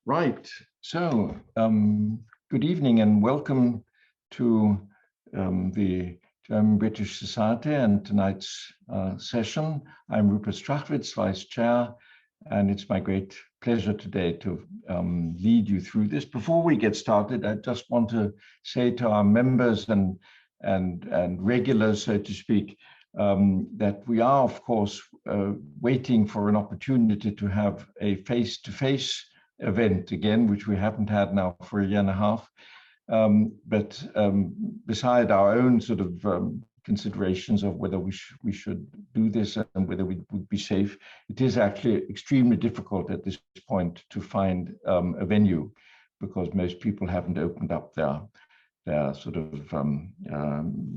Right. So, good evening and welcome to the German-British Society and tonight's session. I'm Rupert Strachwitz, Vice Chair, and it's my great pleasure today to lead you through this. Before we get started, I just want to say to our members and regulars, so to speak, that we are, of course, waiting for an opportunity to have a face-to-face event again, which we haven't had now for a year and a half. But beside our own sort of considerations of whether we should do this and whether we would be safe, it is actually extremely difficult at this point to find a venue, because most people haven't opened up their sort of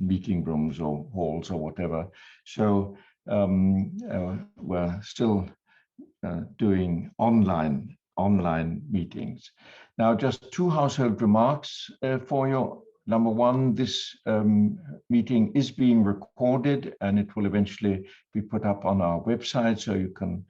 meeting rooms or halls or whatever. So we're still doing online meetings. Now, just two household remarks for you. Number one, this meeting is being recorded and it will eventually be put up on our website, so you can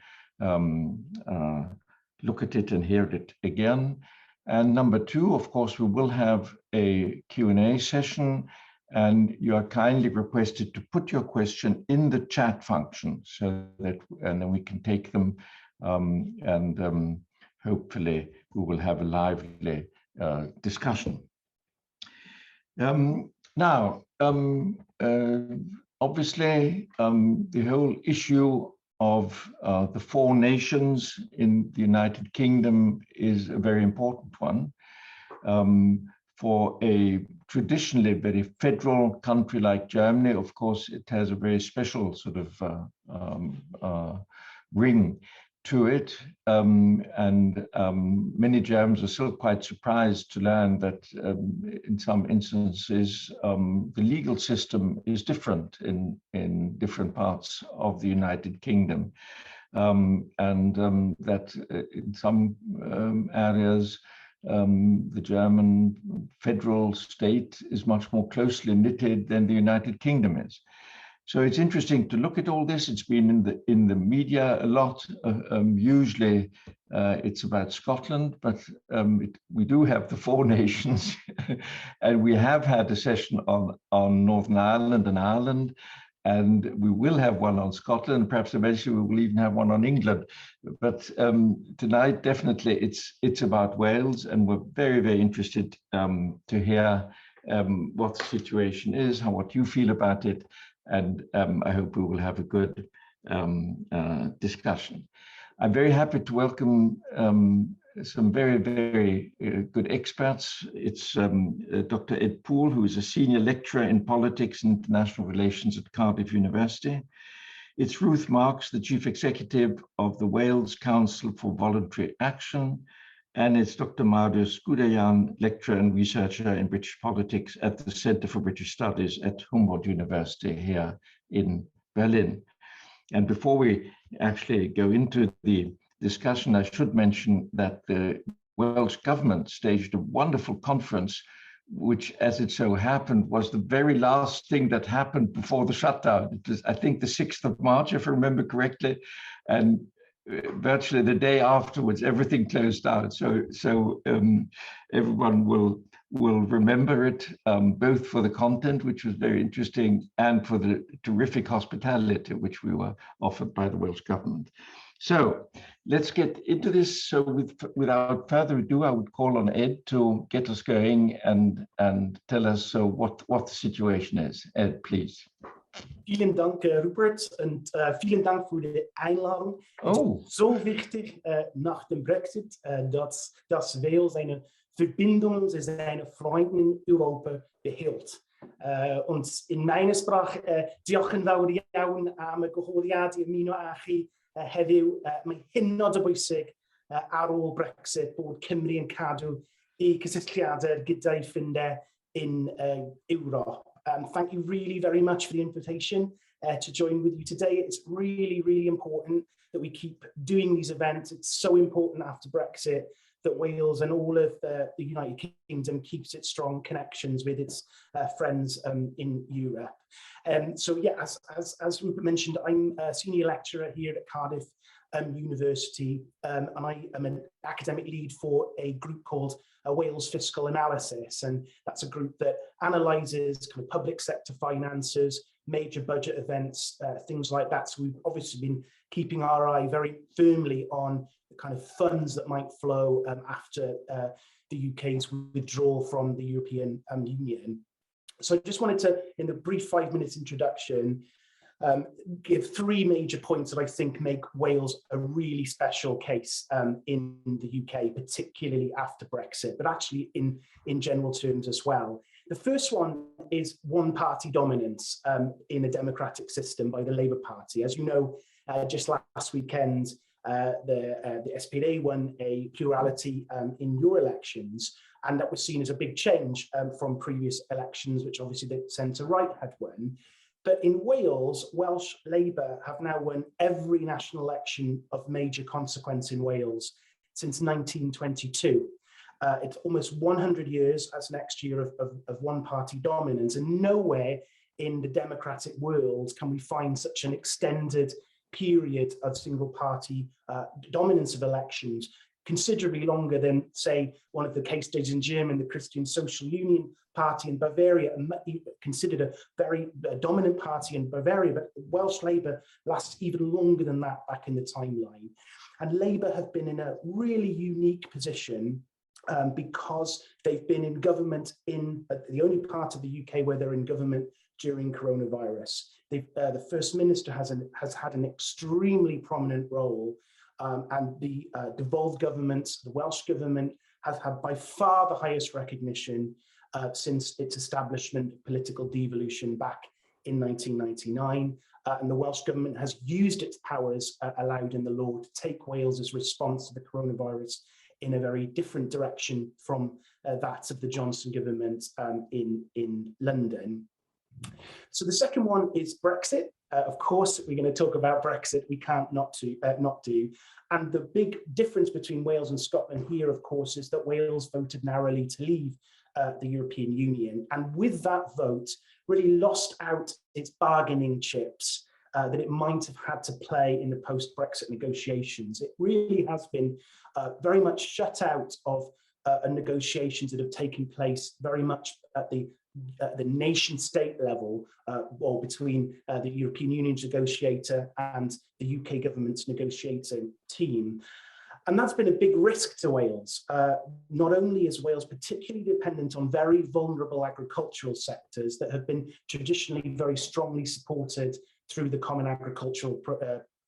look at it and hear it again. And number two, of course, we will have a Q&A session, and you are kindly requested to put your question in the chat function, so that, and then we can take them hopefully we will have a lively discussion. Now, obviously, the whole issue of the four nations in the United Kingdom is a very important one. For a traditionally very federal country like Germany, of course, it has a very special sort of ring to it, many Germans are still quite surprised to learn that in some instances the legal system is different in different parts of the United Kingdom, that in some areas the German federal state is much more closely knitted than the United Kingdom is. So it's interesting to look at all this. It's been in the media a lot. Usually it's about Scotland, but we do have the four nations, and we have had a session on Northern Ireland and Ireland, and we will have one on Scotland. Perhaps eventually we will even have one on England. But tonight, definitely, it's about Wales, and we're very, very interested to hear what the situation is, what you feel about it. And I hope we will have a good discussion. I'm very happy to welcome some very, very good experts. It's Dr. Ed Poole, who is a senior lecturer in politics and international relations at Cardiff University. It's Ruth Marks, the chief executive of the Wales Council for Voluntary Action. And it's Dr. Marius Guderjan, lecturer and researcher in British politics at the Center for British Studies at Humboldt-University here in Berlin. And before we actually go into the discussion, I should mention that the Welsh government staged a wonderful conference, which, as it so happened, was the very last thing that happened before the shutdown. It was, I think, the 6th of March, if I remember correctly. And virtually the day afterwards, everything closed down. So everyone will remember it, both for the content, which was very interesting, and for the terrific hospitality which we were offered by the Welsh government. So let's get into this. So without further ado, I would call on Ed to get us going and tell us what the situation is. Ed, please. Vielen Dank, Rupert, und vielen Dank für die Einladung. Oh. So wichtig nach dem Brexit, dass Wales seine Verbindungen, seine Freunde in Europa behält. Und in meine Sprache, diolch yn fawr iawn am y gwahoddiad i ymuno â chi heddiw. Mae'n hynod o bwysig ar ôl Brexit bod Cymru yn cadw eu cysylltiadau gyda'i ffrindiau in Europe. Thank you really very much for the invitation to join with you today. It's really, really important that we keep doing these events. It's so important after Brexit that Wales and all of the United Kingdom keeps its strong connections with its friends in Europe. So yeah, as Rupert mentioned, I'm a senior lecturer here at Cardiff University, and I am an academic lead for a group called Wales Fiscal Analysis, and that's a group that analyses kind of public sector finances, major budget events, things like that. So we've obviously been keeping our eye very firmly on the kind of funds that might flow after the UK's withdrawal from the European Union. So I just wanted to, in the brief 5-minute introduction, give 3 major points that I think make Wales a really special case in the UK, particularly after Brexit, but actually in general terms as well. The first one is one-party dominance in a democratic system by the Labour Party. As you know, just last weekend, the SPD won a plurality in your elections, and that was seen as a big change from previous elections, which obviously the centre-right had won. But in Wales, Welsh Labour have now won every national election of major consequence in Wales since 1922. It's almost 100 years, as next year, of one-party dominance, and nowhere in the democratic world can we find such an extended period of single-party dominance of elections, considerably longer than, say, one of the case studies in Germany, the Christian Social Union Party in Bavaria, considered a very dominant party in Bavaria, but Welsh Labour lasts even longer than that back in the timeline. And Labour have been in a really unique position because they've been in government in the only part of the UK where they're in government during coronavirus. The First Minister has had an extremely prominent role, and the devolved government, the Welsh government, has had by far the highest recognition since its establishment of political devolution back in 1999. And the Welsh government has used its powers allowed in the law to take Wales's response to the coronavirus in a very different direction from that of the Johnson government in London. So the second one is Brexit. Of course, we're going to talk about Brexit. We can't not do. And the big difference between Wales and Scotland here, of course, is that Wales voted narrowly to leave the European Union. And with that vote, really lost out its bargaining chips that it might have had to play in the post-Brexit negotiations. It really has been very much shut out of negotiations that have taken place very much at the nation-state level, or between the European Union's negotiator and the UK government's negotiating team. And that's been a big risk to Wales. Not only is Wales particularly dependent on very vulnerable agricultural sectors that have been traditionally very strongly supported through the Common Agricultural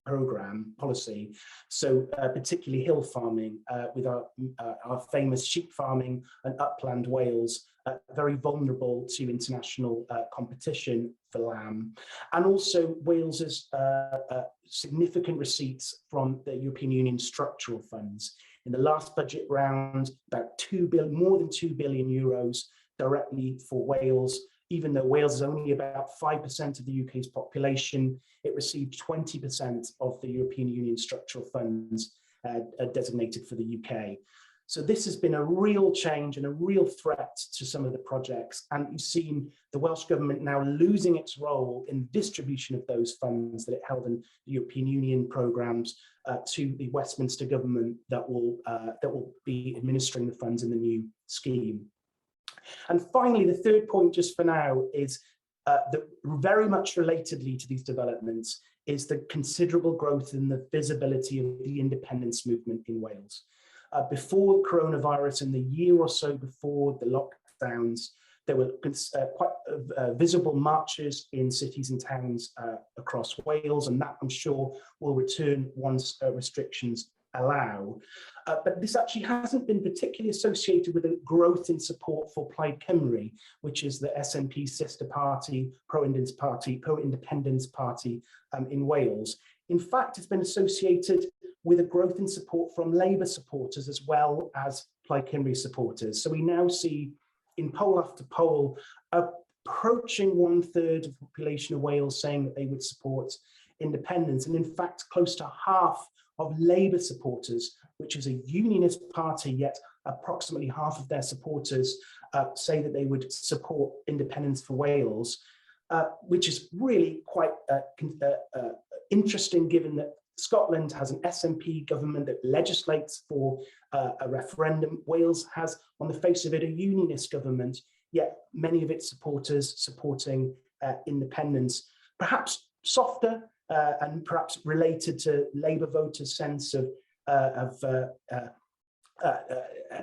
Programme policy, so particularly hill farming with our famous sheep farming and upland Wales, very vulnerable to international competition for lamb, and also Wales's significant receipts from the European Union structural funds. In the last budget round, about more than 2 billion euros directly for Wales. Even though Wales is only about 5% of the UK's population, it received 20% of the European Union structural funds designated for the UK. So this has been a real change and a real threat to some of the projects. And you've seen the Welsh government now losing its role in distribution of those funds that it held in the European Union programmes to the Westminster government that will be administering the funds in the new scheme. And finally, the third point just for now is that very much relatedly to these developments is the considerable growth in the visibility of the independence movement in Wales. Before coronavirus, in the year or so before the lockdowns, there were quite visible marches in cities and towns across Wales, and that I'm sure will return once restrictions allow. But this actually hasn't been particularly associated with a growth in support for Plaid Cymru, which is the SNP's sister party, pro-independence party in Wales. In fact, it's been associated with a growth in support from Labour supporters as well as Plaid Cymru supporters. So we now see in poll after poll approaching 1/3 of the population of Wales saying that they would support independence, and in fact close to half of Labour supporters, which is a unionist party, yet approximately half of their supporters say that they would support independence for Wales, which is really quite interesting given that Scotland has an SNP government that legislates for a referendum. Wales has, on the face of it, a unionist government, yet many of its supporters supporting independence. Perhaps softer and perhaps related to Labour voters' sense of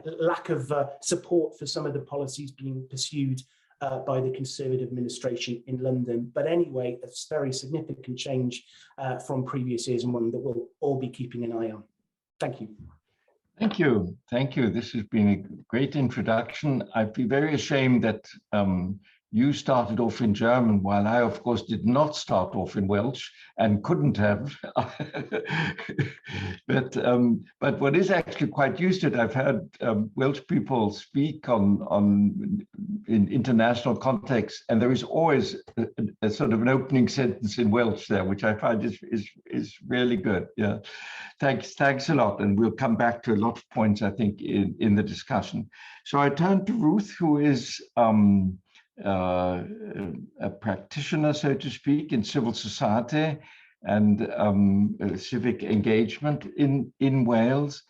lack of support for some of the policies being pursued by the Conservative administration in London. But anyway, it's a very significant change from previous years, and one that we'll all be keeping an eye on. Thank you. Thank you. Thank you. This has been a great introduction. I'd be very ashamed that you started off in German, while I, of course, did not start off in Welsh and couldn't have. But what is actually quite used to it, I've heard Welsh people speak in international context, and there is always a sort of an opening sentence in Welsh there, which I find is really good. Yeah, thanks a lot, and we'll come back to a lot of points, I think, in the discussion. So I turn to Ruth, who is a practitioner, so to speak, in civil society and civic engagement in Wales.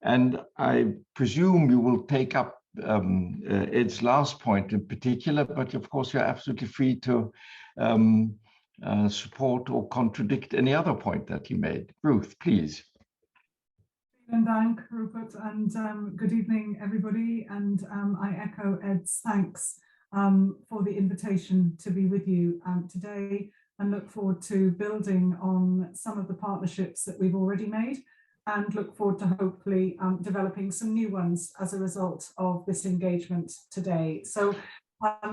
And I presume you will take up Ed's last point in particular, but of course you're absolutely free to support or contradict any other point that he made. Ruth, please. Vielen Dank, Rupert, and good evening, everybody. And I echo Ed's thanks for the invitation to be with you today, and look forward to building on some of the partnerships that we've already made, and look forward to hopefully developing some new ones as a result of this engagement today. So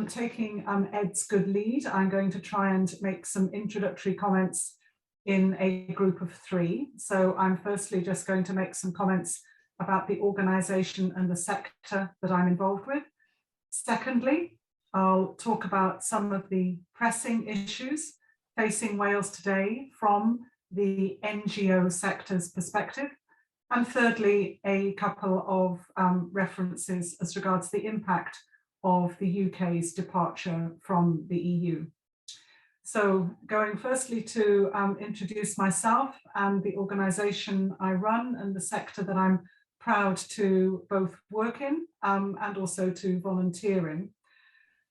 taking Ed's good lead, I'm going to try and make some introductory comments in a group of three. So I'm firstly just going to make some comments about the organisation and the sector that I'm involved with. Secondly, I'll talk about some of the pressing issues facing Wales today from the NGO sector's perspective. And thirdly, a couple of references as regards the impact of the UK's departure from the EU. So going firstly to introduce myself and the organisation I run and the sector that I'm proud to both work in and also to volunteer in.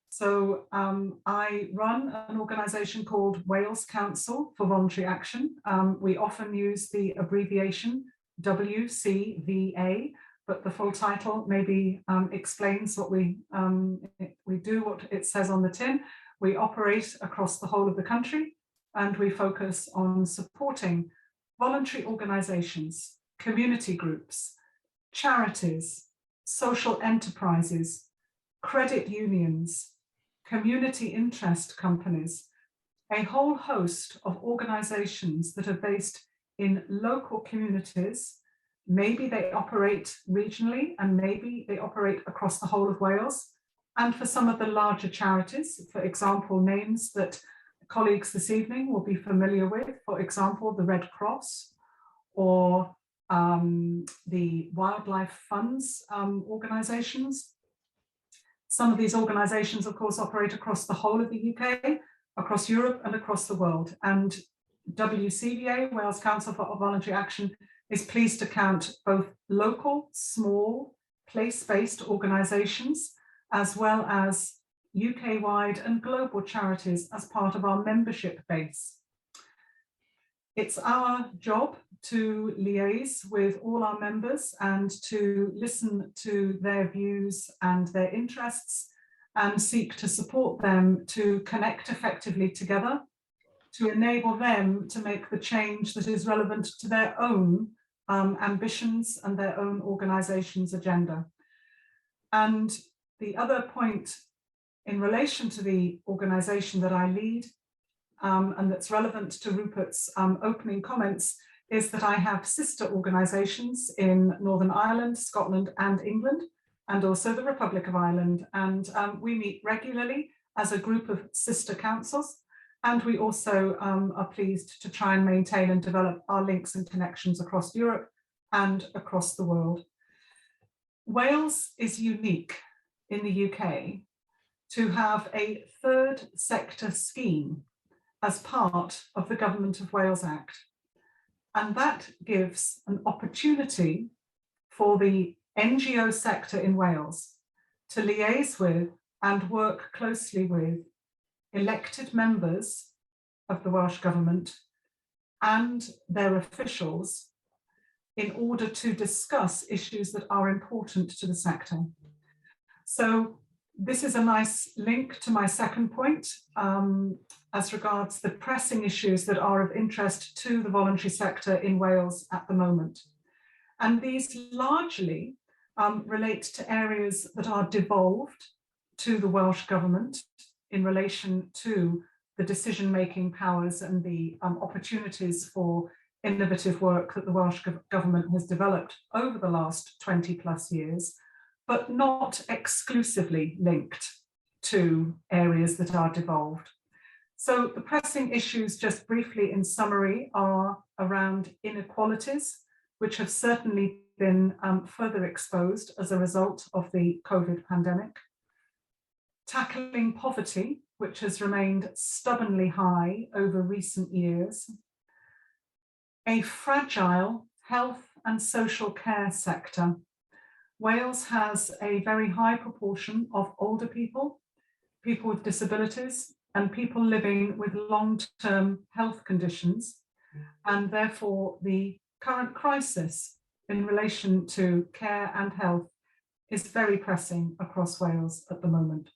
So I run an organisation called Wales Council for Voluntary Action. We often use the abbreviation WCVA, but the full title maybe explains what we do, what it says on the tin. We operate across the whole of the country, and we focus on supporting voluntary organisations, community groups, charities, social enterprises, credit unions, community interest companies, a whole host of organisations that are based in local communities. Maybe they operate regionally, and maybe they operate across the whole of Wales. And for some of the larger charities, for example, names that colleagues this evening will be familiar with, for example, the Red Cross or the wildlife funds organisations. Some of these organisations, of course, operate across the whole of the UK, across Europe and across the world. And WCVA, Wales Council for Voluntary Action, is pleased to count both local, small, place-based organisations, as well as UK-wide and global charities as part of our membership base. It's our job to liaise with all our members and to listen to their views and their interests, and seek to support them to connect effectively together, to enable them to make the change that is relevant to their own ambitions and their own organisation's agenda. And the other point in relation to the organisation that I lead, and that's relevant to Rupert's opening comments, is that I have sister organisations in Northern Ireland, Scotland and England, and also the Republic of Ireland. And we meet regularly as a group of sister councils. And we also are pleased to try and maintain and develop our links and connections across Europe and across the world. Wales is unique in the UK to have a third sector scheme as part of the Government of Wales Act. And that gives an opportunity for the NGO sector in Wales to liaise with and work closely with elected members of the Welsh Government and their officials in order to discuss issues that are important to the sector. So this is a nice link to my second point as regards the pressing issues that are of interest to the voluntary sector in Wales at the moment. And these largely relate to areas that are devolved to the Welsh Government in relation to the decision-making powers and the opportunities for innovative work that the Welsh Government has developed over the last 20 plus years, but not exclusively linked to areas that are devolved. So the pressing issues, just briefly in summary, are around inequalities, which have certainly been further exposed as a result of the COVID pandemic. Tackling poverty, which has remained stubbornly high over recent years. A fragile health and social care sector. Wales has a very high proportion of older people, people with disabilities, and people living with long-term health conditions, and therefore the current crisis in relation to care and health is very pressing across Wales at the moment.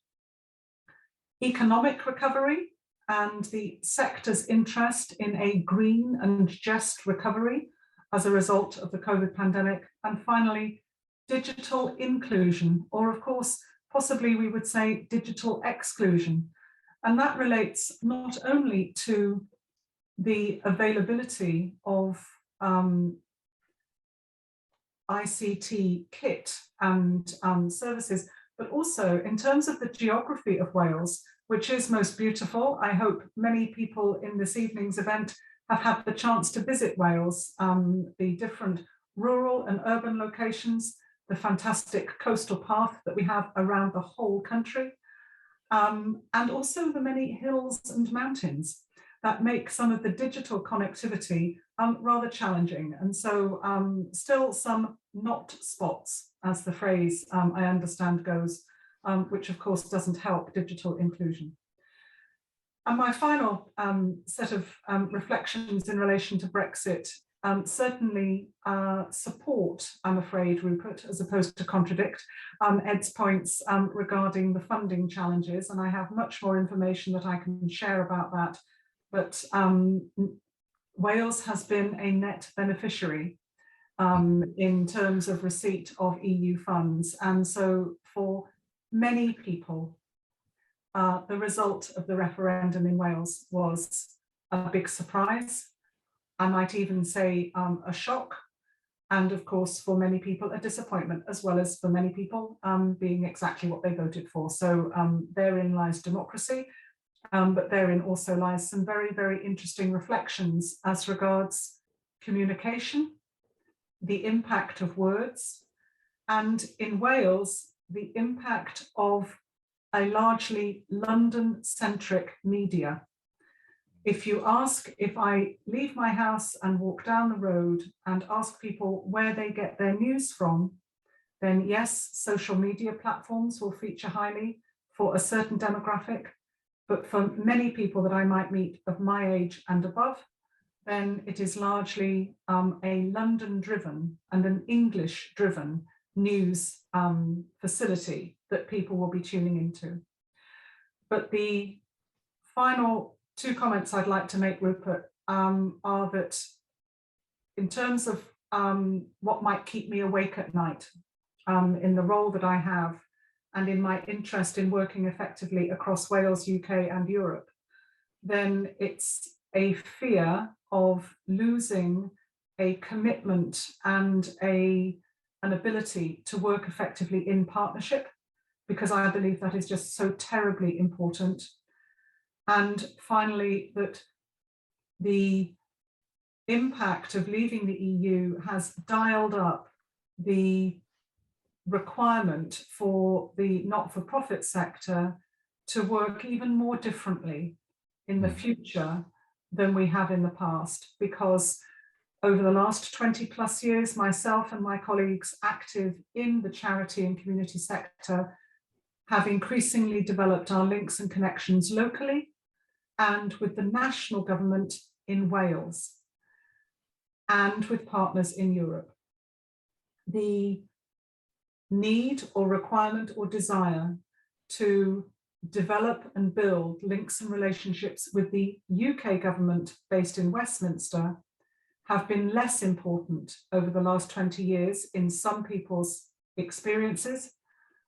Economic recovery and the sector's interest in a green and just recovery as a result of the COVID pandemic. And finally, digital inclusion, or of course, possibly we would say digital exclusion. And that relates not only to the availability of ICT kit and services, but also in terms of the geography of Wales, which is most beautiful. I hope many people in this evening's event have had the chance to visit Wales, the different rural and urban locations, the fantastic coastal path that we have around the whole country, and also the many hills and mountains that make some of the digital connectivity rather challenging. And so still some not spots, as the phrase I understand goes, which of course doesn't help digital inclusion. And my final set of reflections in relation to Brexit certainly support, I'm afraid, Rupert, as opposed to contradict Ed's points regarding the funding challenges. And I have much more information that I can share about that. But Wales has been a net beneficiary in terms of receipt of EU funds. And so for many people, the result of the referendum in Wales was a big surprise. I might even say a shock. And of course, for many people, a disappointment, as well as for many people being exactly what they voted for. So therein lies democracy. But therein also lies some very, very interesting reflections as regards communication, the impact of words, and in Wales, the impact of a largely London-centric media. If I leave my house and walk down the road and ask people where they get their news from, then yes, social media platforms will feature highly for a certain demographic. But for many people that I might meet of my age and above, then it is largely a London-driven and an English-driven news facility that people will be tuning into. But the final two comments I'd like to make, Rupert, are that in terms of what might keep me awake at night in the role that I have, and in my interest in working effectively across Wales, UK, and Europe, then it's a fear of losing a commitment and an ability to work effectively in partnership, because I believe that is just so terribly important. And finally, that the impact of leaving the EU has dialed up the requirement for the not-for-profit sector to work even more differently in the future than we have in the past, because Over the last 20 plus years, myself and my colleagues active in the charity and community sector have increasingly developed our links and connections locally and with the national government in Wales and with partners in Europe. The need or requirement or desire to develop and build links and relationships with the UK government based in Westminster have been less important over the last 20 years in some people's experiences,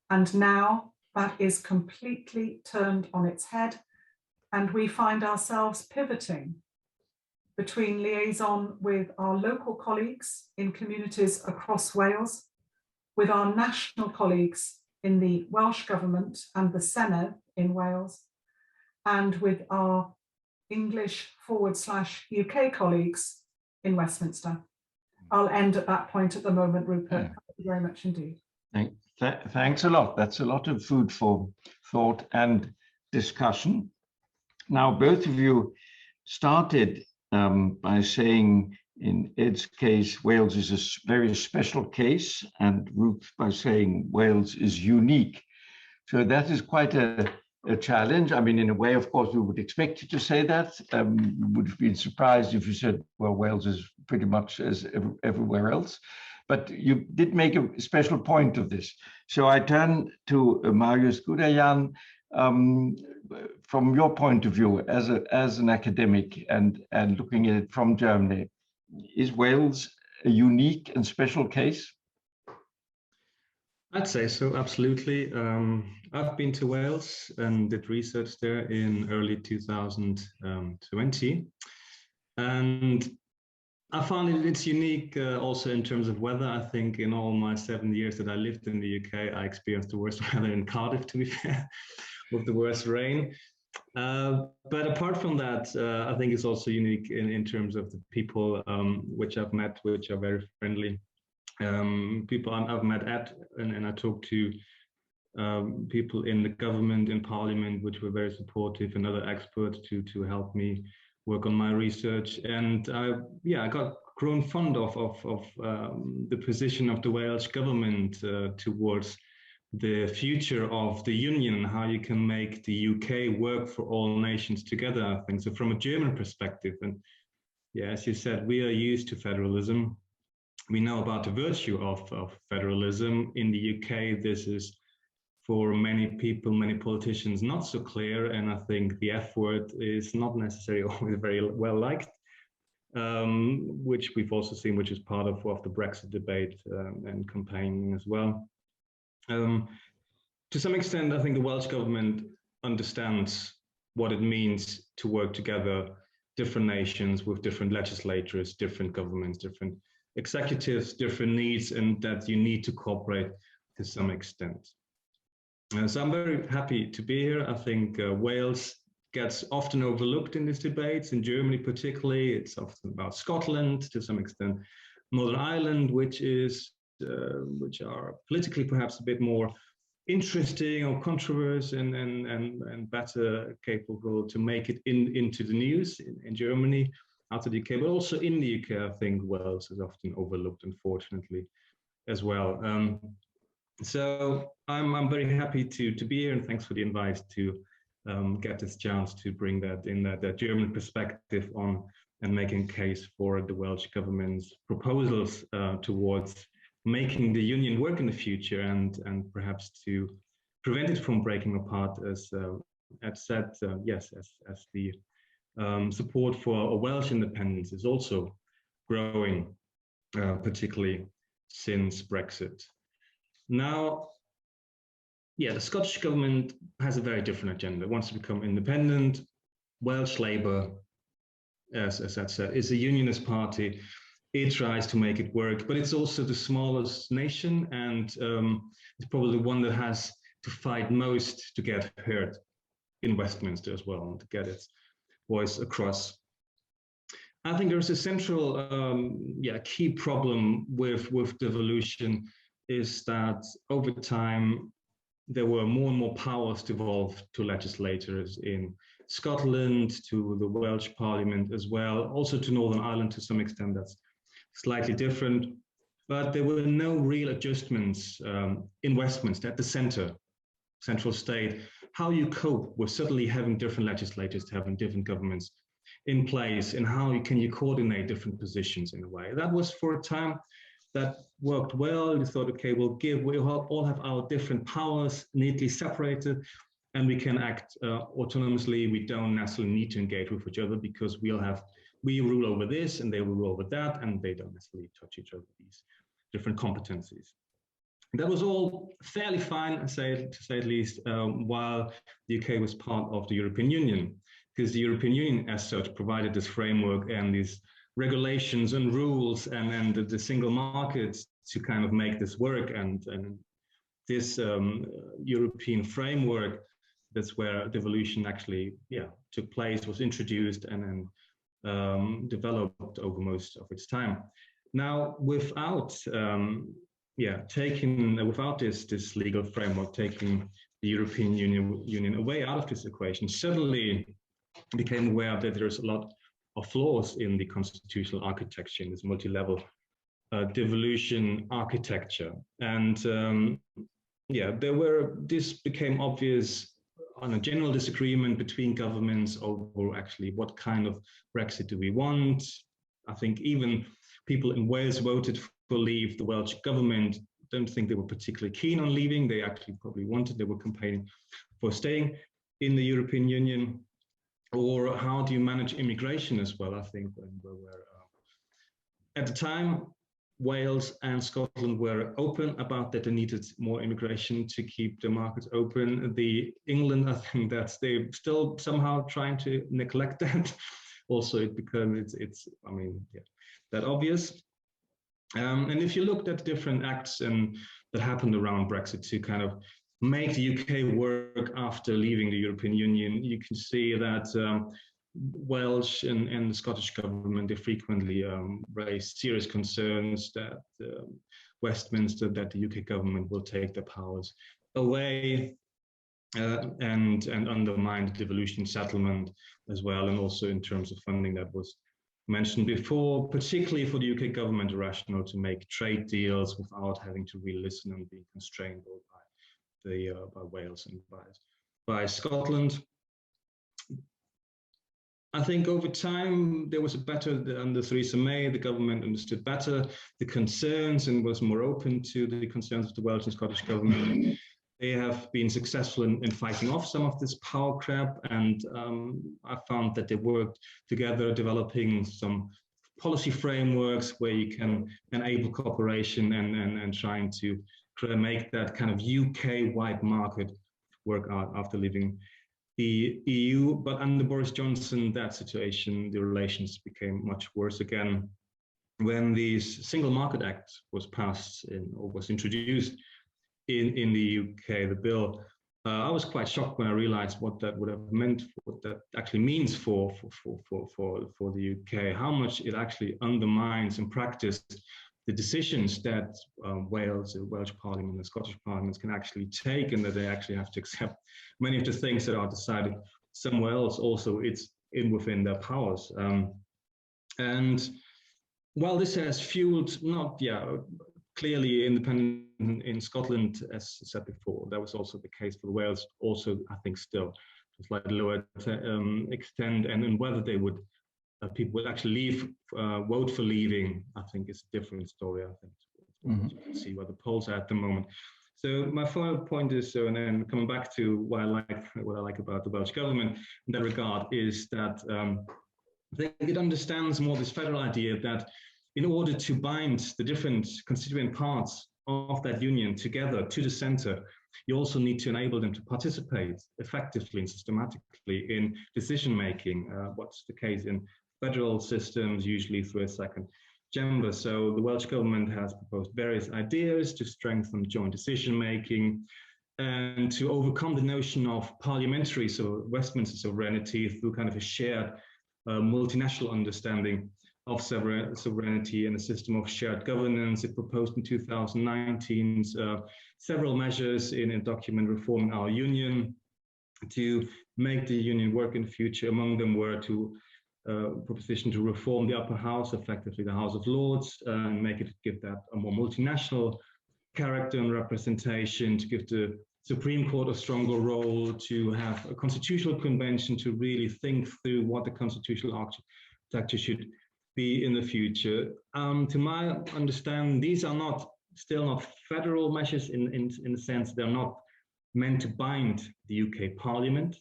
and now that is completely turned on its head, and we find ourselves pivoting between liaison with our local colleagues in communities across Wales, with our national colleagues in the Welsh government and the Senedd in Wales, and with our English/UK colleagues in Westminster. I'll end at that point at the moment, Rupert. Thank you very much indeed. Thanks a lot. That's a lot of food for thought and discussion. Now, both of you started by saying, in Ed's case, Wales is a very special case, and Ruth by saying Wales is unique. So that is quite a challenge. I mean, in a way, of course, we would expect you to say that. We would have been surprised if you said, well, Wales is pretty much as everywhere else. But you did make a special point of this. So I turn to Marius Guderjan. From your point of view as an academic and looking at it from Germany, is Wales a unique and special case? I'd say so, absolutely. I've been to Wales and did research there in early 2020. And I found it's unique also in terms of weather. I think in all my 7 years that I lived in the UK, I experienced the worst weather in Cardiff, to be fair, with the worst rain. But apart from that, I think it's also unique in terms of the people which I've met, which are very friendly. People I've met at, and I talked to people in the government, in parliament, which were very supportive, and other experts to help me work on my research. And I got grown fond of the position of the Welsh government towards the future of the Union, how you can make the UK work for all nations together, I think. So from a German perspective, and yeah, as you said, we are used to federalism. We know about the virtue of federalism. In the UK, this is for many people, many politicians, not so clear. And I think the F word is not necessarily always very well liked, which we've also seen, which is part of the Brexit debate and campaigning as well. To some extent, I think the Welsh government understands what it means to work together, different nations with different legislators, different governments, different executives, different needs, and that you need to cooperate to some extent. So I'm very happy to be here. I think Wales gets often overlooked in these debates. In Germany particularly, it's often about Scotland, to some extent Northern Ireland, which are politically perhaps a bit more interesting or controversial and better capable to make it into the news in Germany, out of the UK, but also in the UK, I think Wales is often overlooked, unfortunately, as well. So I'm very happy to be here, and thanks for the invite to get this chance to bring that in that German perspective on and making a case for the Welsh government's proposals towards making the union work in the future and perhaps to prevent it from breaking apart, as Ed said, yes, as the support for a Welsh independence is also growing, particularly since Brexit. Now, yeah, the Scottish government has a very different agenda. It wants to become independent. Welsh Labour, as Ed said, is a unionist party. It tries to make it work, but it's also the smallest nation, and it's probably the one that has to fight most to get heard in Westminster as well, and to get its voice across. I think there's a central, key problem with devolution is that over time there were more and more powers devolved to legislators in Scotland, to the Welsh Parliament as well, also to Northern Ireland to some extent. That's slightly different, but there were no real adjustments in Westminster at the central state. How you cope with suddenly having different legislators, having different governments in place, and how can you coordinate different positions in a way. That was for a time that worked well. You thought, okay, we all have our different powers neatly separated, and we can act autonomously. We don't necessarily need to engage with each other because we rule over this and they will rule over that, and they don't necessarily touch each other, these different competencies. That was all fairly fine, to say at least, while the UK was part of the European Union, because the European Union as such provided this framework and these regulations and rules and the single markets to kind of make this work. And this European framework, that's where devolution actually took place, was introduced and then developed over most of its time. Now, without this legal framework, taking the European Union away out of this equation, suddenly became aware that there's a lot of flaws in the constitutional architecture, in this multi-level devolution architecture. And this became obvious on a general disagreement between governments over actually what kind of Brexit do we want. I think even people in Wales voted for leave. The Welsh government don't think they were particularly keen on leaving. They actually probably they were campaigning for staying in the European Union. Or how do you manage immigration as well? I think at the time, Wales and Scotland were open about that they needed more immigration to keep the markets open. England, I think that they're still somehow trying to neglect that. Also, it's that obvious. And if you looked at different acts that happened around Brexit to kind of make the UK work after leaving the European Union, you can see that Welsh and the Scottish government, they frequently raised serious concerns that Westminster, that the UK government will take their powers away and undermine the devolution settlement as well, and also in terms of funding that was mentioned before, particularly for the UK government, rational to make trade deals without having to really listen and being constrained by Wales and by Scotland. I think over time there was under Theresa May, the government understood better the concerns and was more open to the concerns of the Welsh and Scottish government. They have been successful in fighting off some of this power grab, and I found that they worked together developing some policy frameworks where you can enable cooperation and trying to make that kind of UK-wide market work out after leaving the EU. But under Boris Johnson, that situation, the relations became much worse again. When the Single Market Act was passed or was introduced in the UK, the bill, I was quite shocked when I realized what that would have meant, what that actually means for the UK, how much it actually undermines in practice the decisions that Wales, the Welsh Parliament, and the Scottish Parliaments can actually take, and that they actually have to accept many of the things that are decided somewhere else. Also, it's within their powers. And while this has fueled clearly independent in Scotland, as said before, that was also the case for Wales. Also, I think still to a slightly lower extent, and whether they would. People would actually vote for leaving, I think is a different story. I think you can see where the polls are at the moment. So my final point is, and then coming back to what I like about the Welsh government in that regard, is that I think it understands more this federal idea that in order to bind the different constituent parts of that union together to the center, you also need to enable them to participate effectively and systematically in decision-making, what's the case in federal systems, usually through a second chamber. So the Welsh government has proposed various ideas to strengthen joint decision-making and to overcome the notion of parliamentary, so Westminster sovereignty, through kind of a shared multinational understanding of sovereignty and a system of shared governance. It proposed in 2019 several measures in a document reforming our union to make the union work in the future. Among them were to proposition to reform the upper house, effectively the House of Lords, and give that a more multinational character and representation, to give the Supreme Court a stronger role, to have a constitutional convention to really think through what the constitutional architecture should be in the future. To my understanding, these are still not federal measures in the sense they're not meant to bind the UK Parliament.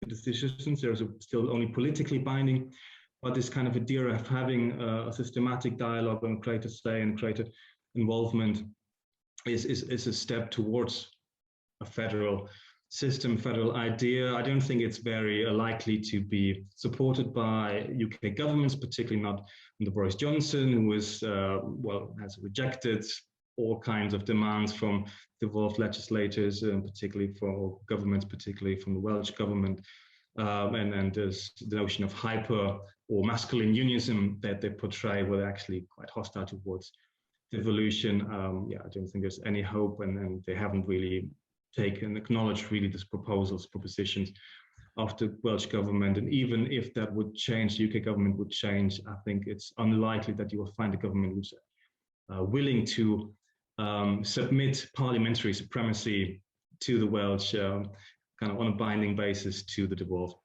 The decisions, there's still only politically binding, but this kind of idea of having a systematic dialogue and greater say and greater involvement is a step towards a federal system, federal idea. I don't think it's very likely to be supported by UK governments, particularly not under Boris Johnson, who is, has rejected all kinds of demands from devolved legislators, particularly for governments, particularly from the Welsh government. And there's the notion of hyper or masculine unionism that they portray, were actually quite hostile towards devolution. I don't think there's any hope, and they haven't really acknowledged really these propositions of the Welsh government. And even if that would change, the UK government would change, I think it's unlikely that you will find a government who's willing to submit parliamentary supremacy to the Welsh kind of on a binding basis to the devolved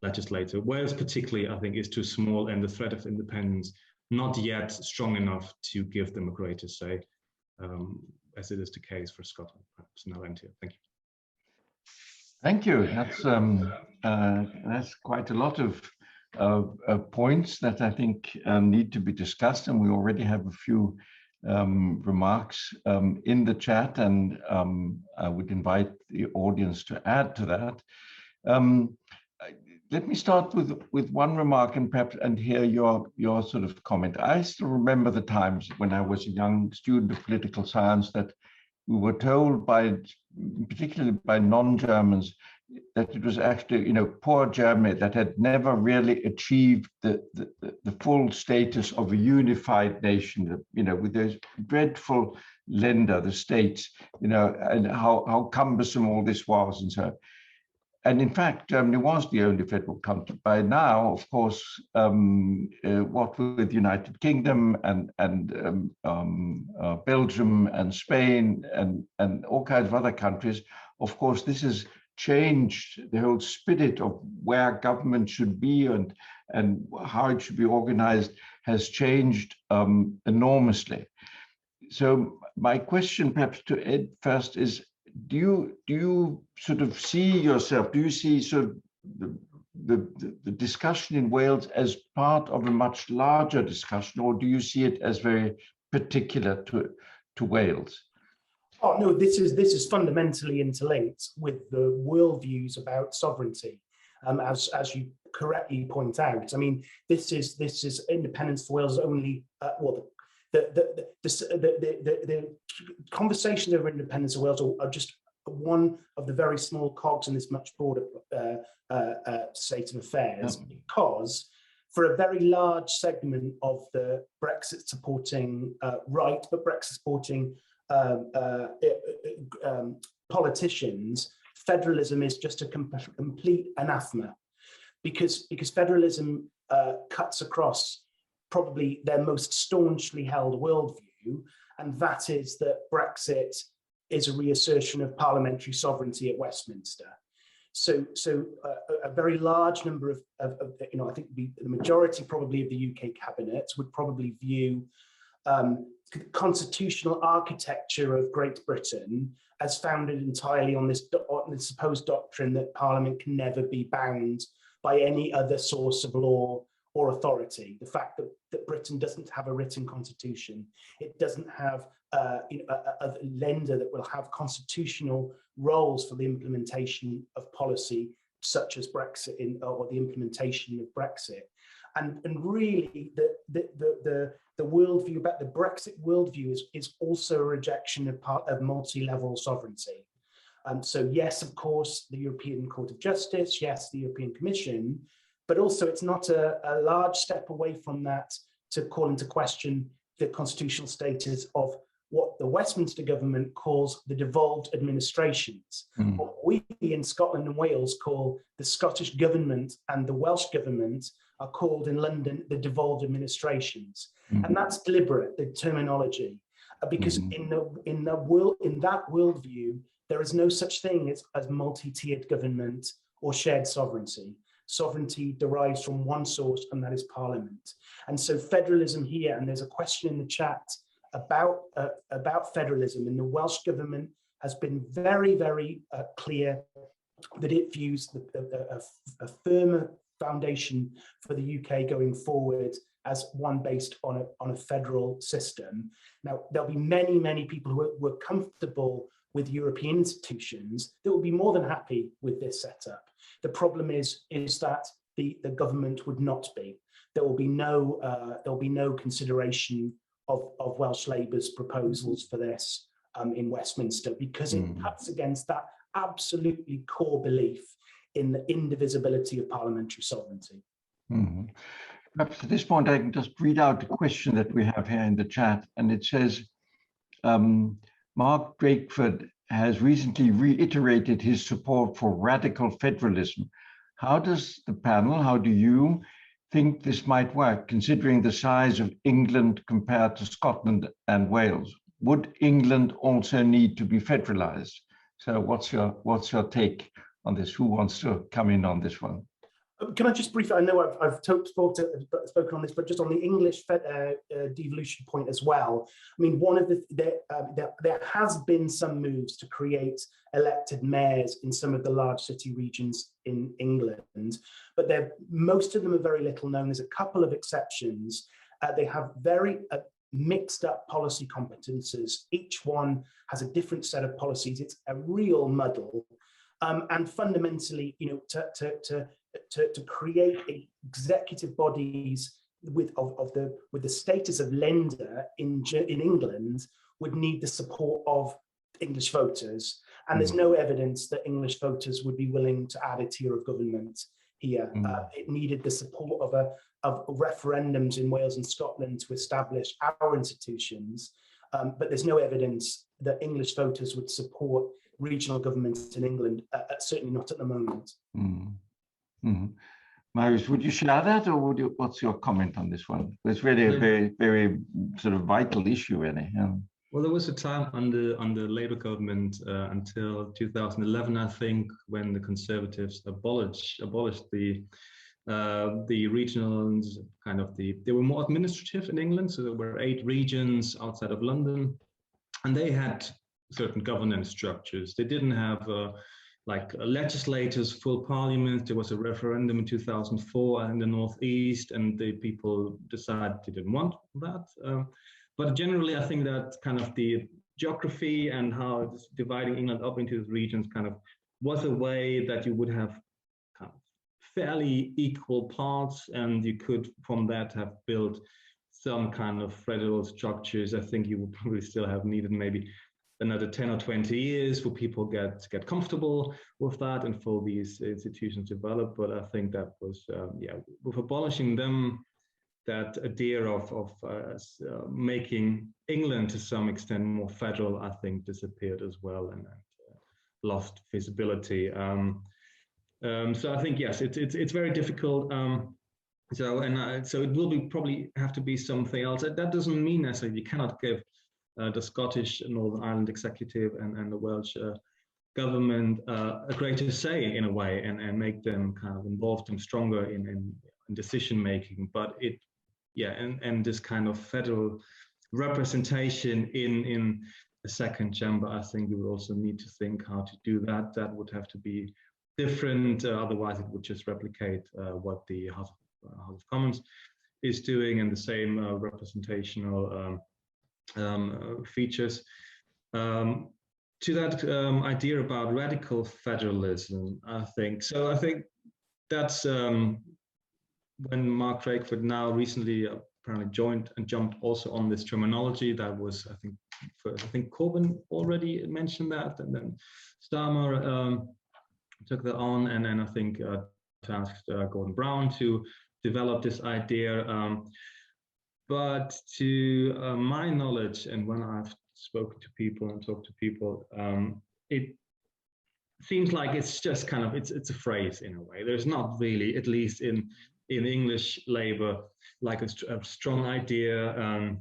legislator. Wales particularly, I think, is too small, and the threat of independence not yet strong enough to give them a greater say, as it is the case for Scotland. Perhaps now end here. Thank you. Thank you. That's quite a lot of points that I think need to be discussed, and we already have a few remarks in the chat, and I would invite the audience to add to that. Let me start with one remark and hear your sort of comment. I still remember the times when I was a young student of political science that we were told particularly by non-Germans, that it was actually, poor Germany that had never really achieved the full status of a unified nation, with those dreadful Länder, the states, and how cumbersome all this was and so on. And in fact, Germany was the only federal country. By now, of course, what with the United Kingdom and Belgium and Spain and all kinds of other countries, of course, this has changed the whole spirit of where government should be and how it should be organized has changed enormously. So my question perhaps to Ed first is, do you sort of see yourself, do you see sort of the discussion in Wales as part of a much larger discussion, or do you see it as very particular to Wales? Oh no, this is fundamentally interlinked with the worldviews about sovereignty, as you correctly point out. I mean, this is independence for Wales only the conversations over independence of Wales are just one of the very small cogs in this much broader state of affairs, because for a very large segment of the Brexit supporting right, but Brexit supporting politicians, federalism is just a complete anathema, because federalism cuts across probably their most staunchly held worldview, and that is that Brexit is a reassertion of parliamentary sovereignty at Westminster. So a very large number of I think the majority probably of the UK cabinet would probably view the constitutional architecture of Great Britain as founded entirely on this supposed doctrine that Parliament can never be bound by any other source of law or authority. The fact that Britain doesn't have a written constitution, it doesn't have a Länder that will have constitutional roles for the implementation of policy such as Brexit or the implementation of Brexit, and really the worldview about the Brexit worldview is also a rejection of multi-level sovereignty. So yes, of course, the European Court of Justice, yes, the European Commission, but also it's not a large step away from that to call into question the constitutional status of what the Westminster government calls the devolved administrations. What we in Scotland and Wales call the Scottish government and the Welsh government are called in London the devolved administrations. And that's deliberate, the terminology, because in that worldview, there is no such thing as multi-tiered government or shared sovereignty. Sovereignty derives from one source, and that is Parliament. And so federalism here, and there's a question in the chat about federalism, and the Welsh government has been very, very clear that it views a firmer foundation for the UK going forward as one based on a federal system. Now, there'll be many, many people who are comfortable with European institutions that will be more than happy with this setup. The problem is that the government would not be. There will be no consideration of Welsh Labour's proposals for this in Westminster, because it cuts against that absolutely core belief in the indivisibility of parliamentary sovereignty. Perhaps at this point I can just read out the question that we have here in the chat, and it says, Mark Drakeford has recently reiterated his support for radical federalism. How does the panel, how do you think this might work, considering the size of England compared to Scotland and Wales? Would England also need to be federalized? So what's your take on this? Who wants to come in on this one? Can I just briefly, I know I've spoken on this, but just on the English devolution point as well. I mean, one of there has been some moves to create elected mayors in some of the large city regions in England, but most of them are very little known. There's a couple of exceptions. They have very mixed up policy competences. Each one has a different set of policies. It's a real muddle. And fundamentally, you know, to create executive bodies with the status of lender in England would need the support of English voters, and there's no evidence that English voters would be willing to add a tier of government here. It needed the support of referendums in Wales and Scotland to establish our institutions, but there's no evidence that English voters would support regional governments in England, certainly not at the moment. Marius, would you share that, or what's your comment on this one? It's really a very, very sort of vital issue, really. Well, there was a time under Labour government until 2011, I think, when the Conservatives abolished the regionals, kind of they were more administrative in England. So there were 8 regions outside of London, and they had certain governance structures. They didn't have like legislators, full parliament. There was a referendum in 2004 in the Northeast, and the people decided they didn't want that. But generally, I think that kind of the geography and how it's dividing England up into the regions kind of was a way that you would have kind of fairly equal parts, and you could from that have built some kind of federal structures. I think you would probably still have needed maybe another 10 or 20 years for people get comfortable with that and for these institutions develop. But I think that was, with abolishing them, that idea of making England to some extent more federal, I think disappeared as well and lost visibility. So I think, yes, it's very difficult. So it will probably have to be something else. That doesn't mean necessarily you cannot give the Scottish Northern Ireland executive and the Welsh government a greater say in a way, and make them kind of involve them stronger in decision making. But and this kind of federal representation in a second chamber, I think you would also need to think how to do that. That would have to be different. Otherwise, it would just replicate what the House of Commons is doing, and the same representational features. To that idea about radical federalism, I think that's when Mark Drakeford now recently apparently joined and jumped also on this terminology. That was, I think Corbyn already mentioned that, and then Starmer took that on, and then I think tasked Gordon Brown to develop this idea. But to my knowledge, and when I've spoken to people and talked to people, it seems like it's just kind of, it's a phrase in a way. There's not really, at least in in English labor, like a strong idea,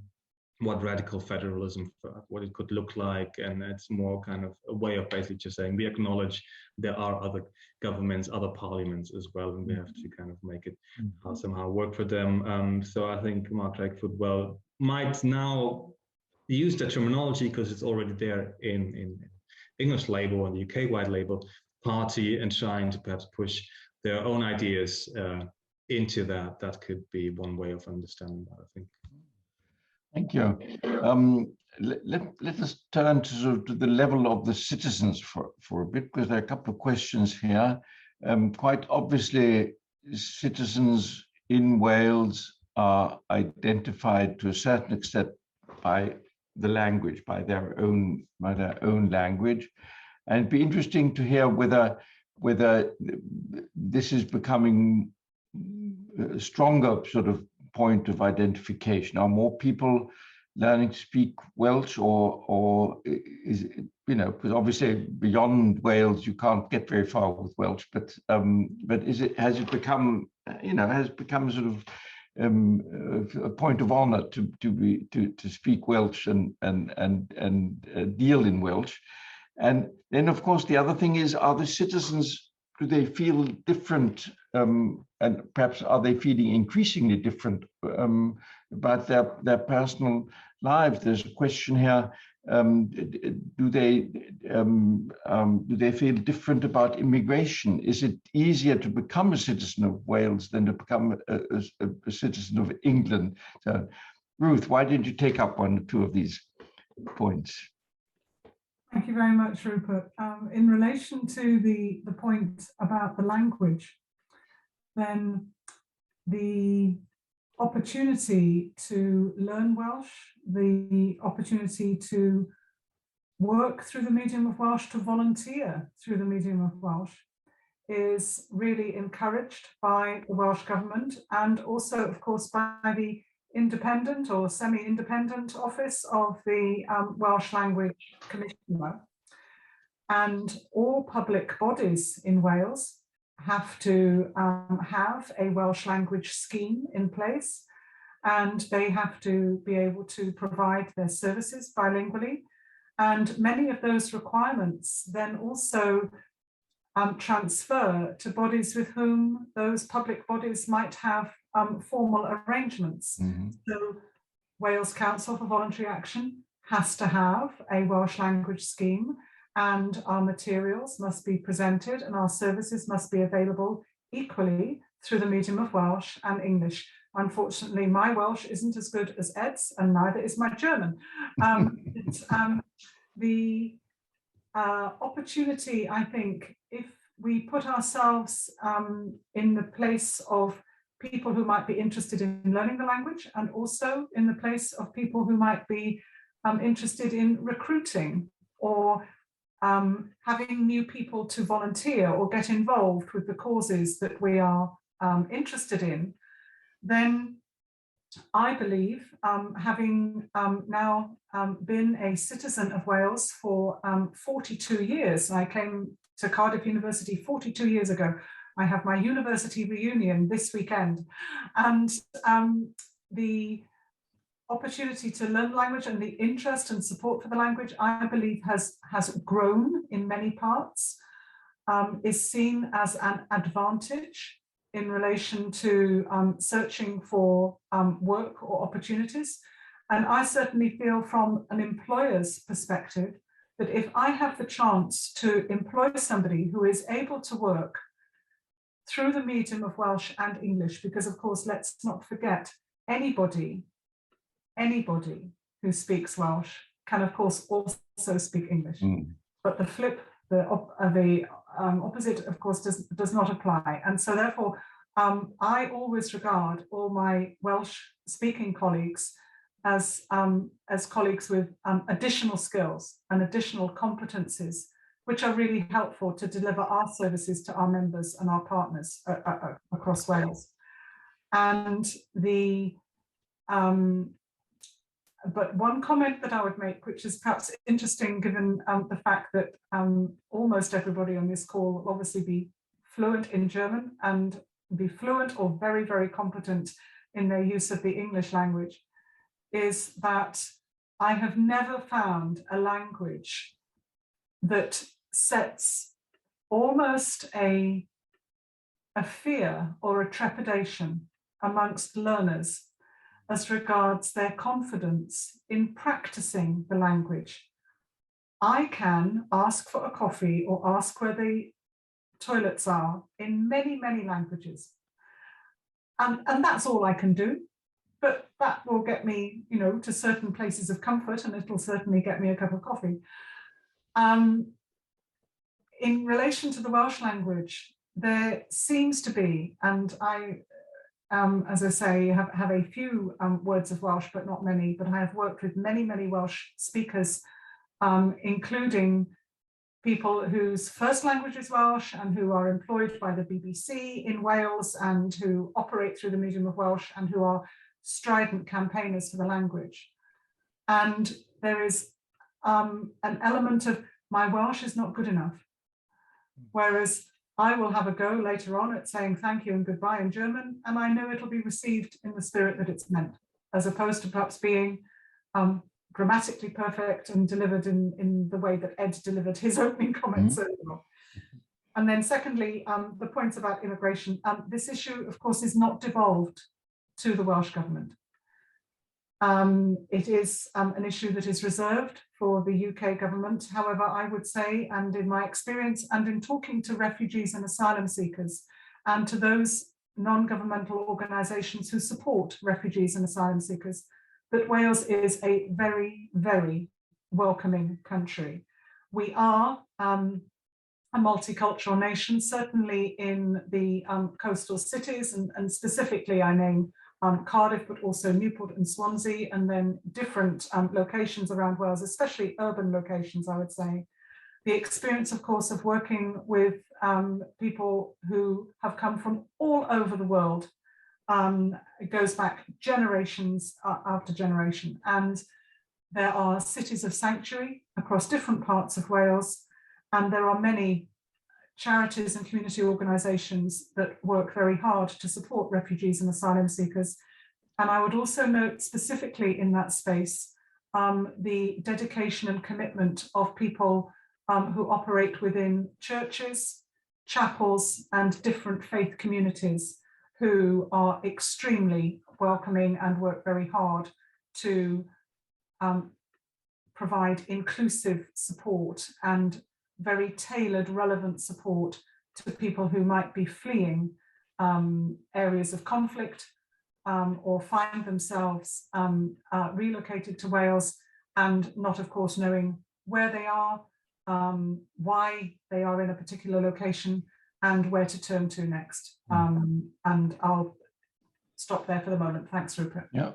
what radical federalism, what it could look like, and it's more kind of a way of basically just saying we acknowledge there are other governments, other parliaments as well, and we have to kind of make it somehow work for them. So I think Mark Drakeford might now use that terminology because it's already there in English Labour and the UK wide Labour Party, and trying to perhaps push their own ideas into that. That could be one way of understanding that, I think. Thank you. Let us turn to sort of to the level of the citizens for a bit, because there are a couple of questions here. Quite obviously, citizens in Wales are identified to a certain extent by the language, by their own language, and it'd be interesting to hear whether this is becoming a stronger sort of point of identification. Are more people learning to speak Welsh, or is it, because obviously beyond Wales you can't get very far with Welsh, but has it become sort of a point of honor to speak Welsh and deal in Welsh? And then of course the other thing is, are the citizens, do they feel different, and perhaps are they feeling increasingly different about their personal lives? There's a question here. Do they feel different about immigration? Is it easier to become a citizen of Wales than to become a citizen of England? So, Ruth, why didn't you take up one or two of these points? Thank you very much, Rupert. In relation to the point about the language, then the opportunity to learn Welsh, the opportunity to work through the medium of Welsh, to volunteer through the medium of Welsh, is really encouraged by the Welsh government, and also, of course, by the independent or semi-independent office of the Welsh Language Commissioner. And all public bodies in Wales have to have a Welsh language scheme in place, and they have to be able to provide their services bilingually. And many of those requirements then also transfer to bodies with whom those public bodies might have formal arrangements. Mm-hmm. So Wales Council for Voluntary Action has to have a Welsh language scheme, and our materials must be presented and our services must be available equally through the medium of Welsh and English. Unfortunately, my Welsh isn't as good as Ed's, and neither is my German. The opportunity, I think, if we put ourselves in the place of people who might be interested in learning the language, and also in the place of people who might be interested in recruiting or having new people to volunteer or get involved with the causes that we are interested in, then I believe, having now been a citizen of Wales for 42 years, I came to Cardiff University 42 years ago. I have my university reunion this weekend, and the opportunity to learn the language and the interest and support for the language, I believe, has grown in many parts, is seen as an advantage in relation to searching for work or opportunities. And I certainly feel from an employer's perspective that if I have the chance to employ somebody who is able to work through the medium of Welsh and English, because of course, let's not forget, anybody who speaks Welsh can of course also speak English. But the flip, the opposite, of course, does not apply. And so therefore, I always regard all my Welsh speaking colleagues as colleagues with additional skills and additional competencies, which are really helpful to deliver our services to our members and our partners across Wales. And but one comment that I would make, which is perhaps interesting given the fact that almost everybody on this call will obviously be fluent in German, and be fluent or very, very competent in their use of the English language, is that I have never found a language that sets almost a fear or a trepidation amongst learners as regards their confidence in practicing the language. I can ask for a coffee or ask where the toilets are in many, many languages. And that's all I can do. But that will get me, you know, to certain places of comfort, and it'll certainly get me a cup of coffee. In relation to the Welsh language, there seems to be, and I, as I say, have a few words of Welsh, but not many, but I have worked with many, many Welsh speakers, including people whose first language is Welsh and who are employed by the BBC in Wales and who operate through the medium of Welsh and who are strident campaigners for the language. And there is an element of my Welsh is not good enough. Whereas I will have a go later on at saying thank you and goodbye in German, and I know it'll be received in the spirit that it's meant, as opposed to perhaps being grammatically perfect and delivered in the way that Ed delivered his opening comments earlier. And then secondly, the points about immigration. This issue, of course, is not devolved to the Welsh government. It is an issue that is reserved for the UK government. However, I would say, and in my experience and in talking to refugees and asylum seekers and to those non-governmental organisations who support refugees and asylum seekers, that Wales is a very, very welcoming country. We are a multicultural nation, certainly in the coastal cities, and specifically I name Cardiff, but also Newport and Swansea, and then different locations around Wales, especially urban locations, I would say. The experience, of course, of working with people who have come from all over the world, it goes back generations after generation. And there are cities of sanctuary across different parts of Wales, and there are many charities and community organisations that work very hard to support refugees and asylum seekers. And I would also note specifically in that space the dedication and commitment of people who operate within churches, chapels, and different faith communities who are extremely welcoming and work very hard to provide inclusive support and very tailored, relevant support to people who might be fleeing areas of conflict or find themselves relocated to Wales and not, of course, knowing where they are, why they are in a particular location, and where to turn to next. And I'll stop there for the moment. Thanks, Rupert. Yeah,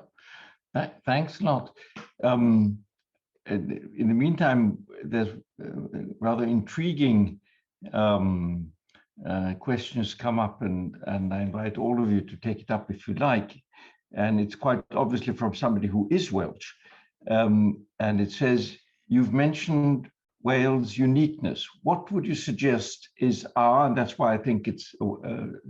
thanks a lot. In the meantime, there's rather intriguing questions come up, and I invite all of you to take it up if you like. And it's quite obviously from somebody who is Welsh. And it says, you've mentioned Wales' uniqueness. What would you suggest is and that's why I think it's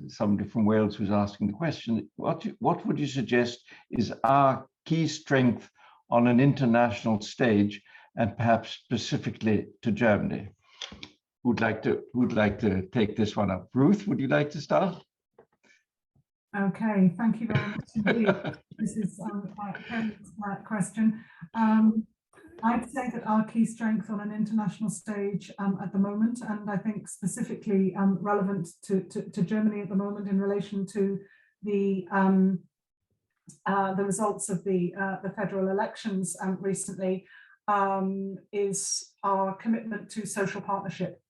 somebody from Wales who's asking the question, what would you suggest is our key strength on an international stage, and perhaps specifically to Germany? Who'd like to take this one up? Ruth, would you like to start? Okay, thank you very much indeed. This is quite a parent question. I'd say that our key strength on an international stage at the moment, and I think specifically relevant to Germany at the moment in relation to the results of the federal elections recently, is our commitment to social partnership.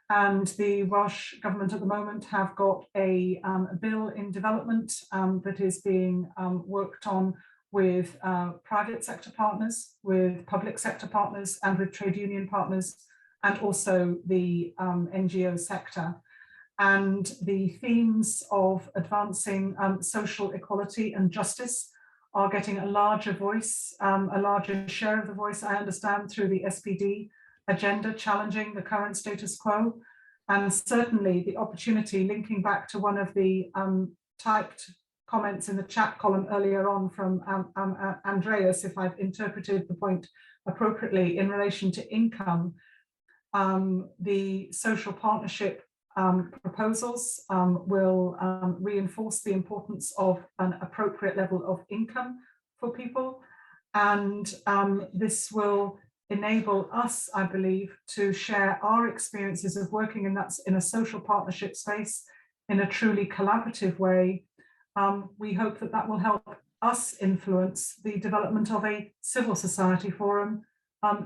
And the Welsh government at the moment have got a bill in development that is being worked on with private sector partners, with public sector partners, and with trade union partners, and also the NGO sector. And the themes of advancing social equality and justice are getting a larger voice, a larger share of the voice, I understand, through the SPD agenda challenging the current status quo. And certainly the opportunity, linking back to one of the typed comments in the chat column earlier on from Andreas, if I've interpreted the point appropriately in relation to income, the social partnership proposals will reinforce the importance of an appropriate level of income for people. And this will enable us, I believe, to share our experiences of working in a social partnership space in a truly collaborative way. We hope that that will help us influence the development of a civil society forum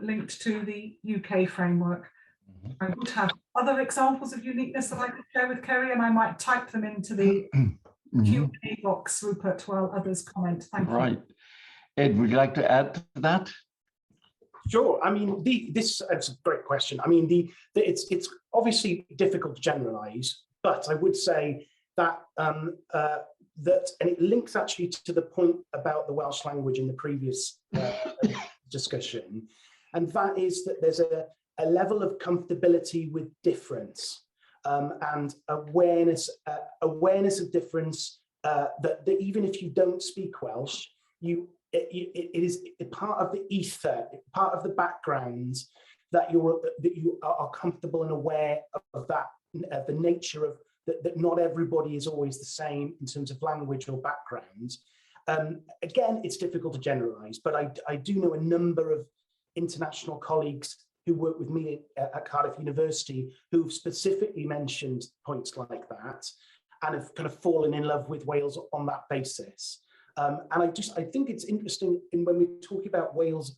linked to the UK framework. I would have other examples of uniqueness that I could share with Kerry, and I might type them into the Q&A box, Rupert, while others comment. Thank you. Right. Ed, would you like to add to that? Sure. I mean, that's a great question. I mean, it's obviously difficult to generalize, but I would say that and it links actually to the point about the Welsh language in the previous discussion, and that is that there's a level of comfortability with difference and awareness of difference that even if you don't speak Welsh, it is part of the ether, part of the background that you are comfortable and aware of that, of the nature of that not everybody is always the same in terms of language or background. Again, it's difficult to generalize, but I do know a number of international colleagues who work with me at Cardiff University who've specifically mentioned points like that and have kind of fallen in love with Wales on that basis. And I think it's interesting when we talk about Wales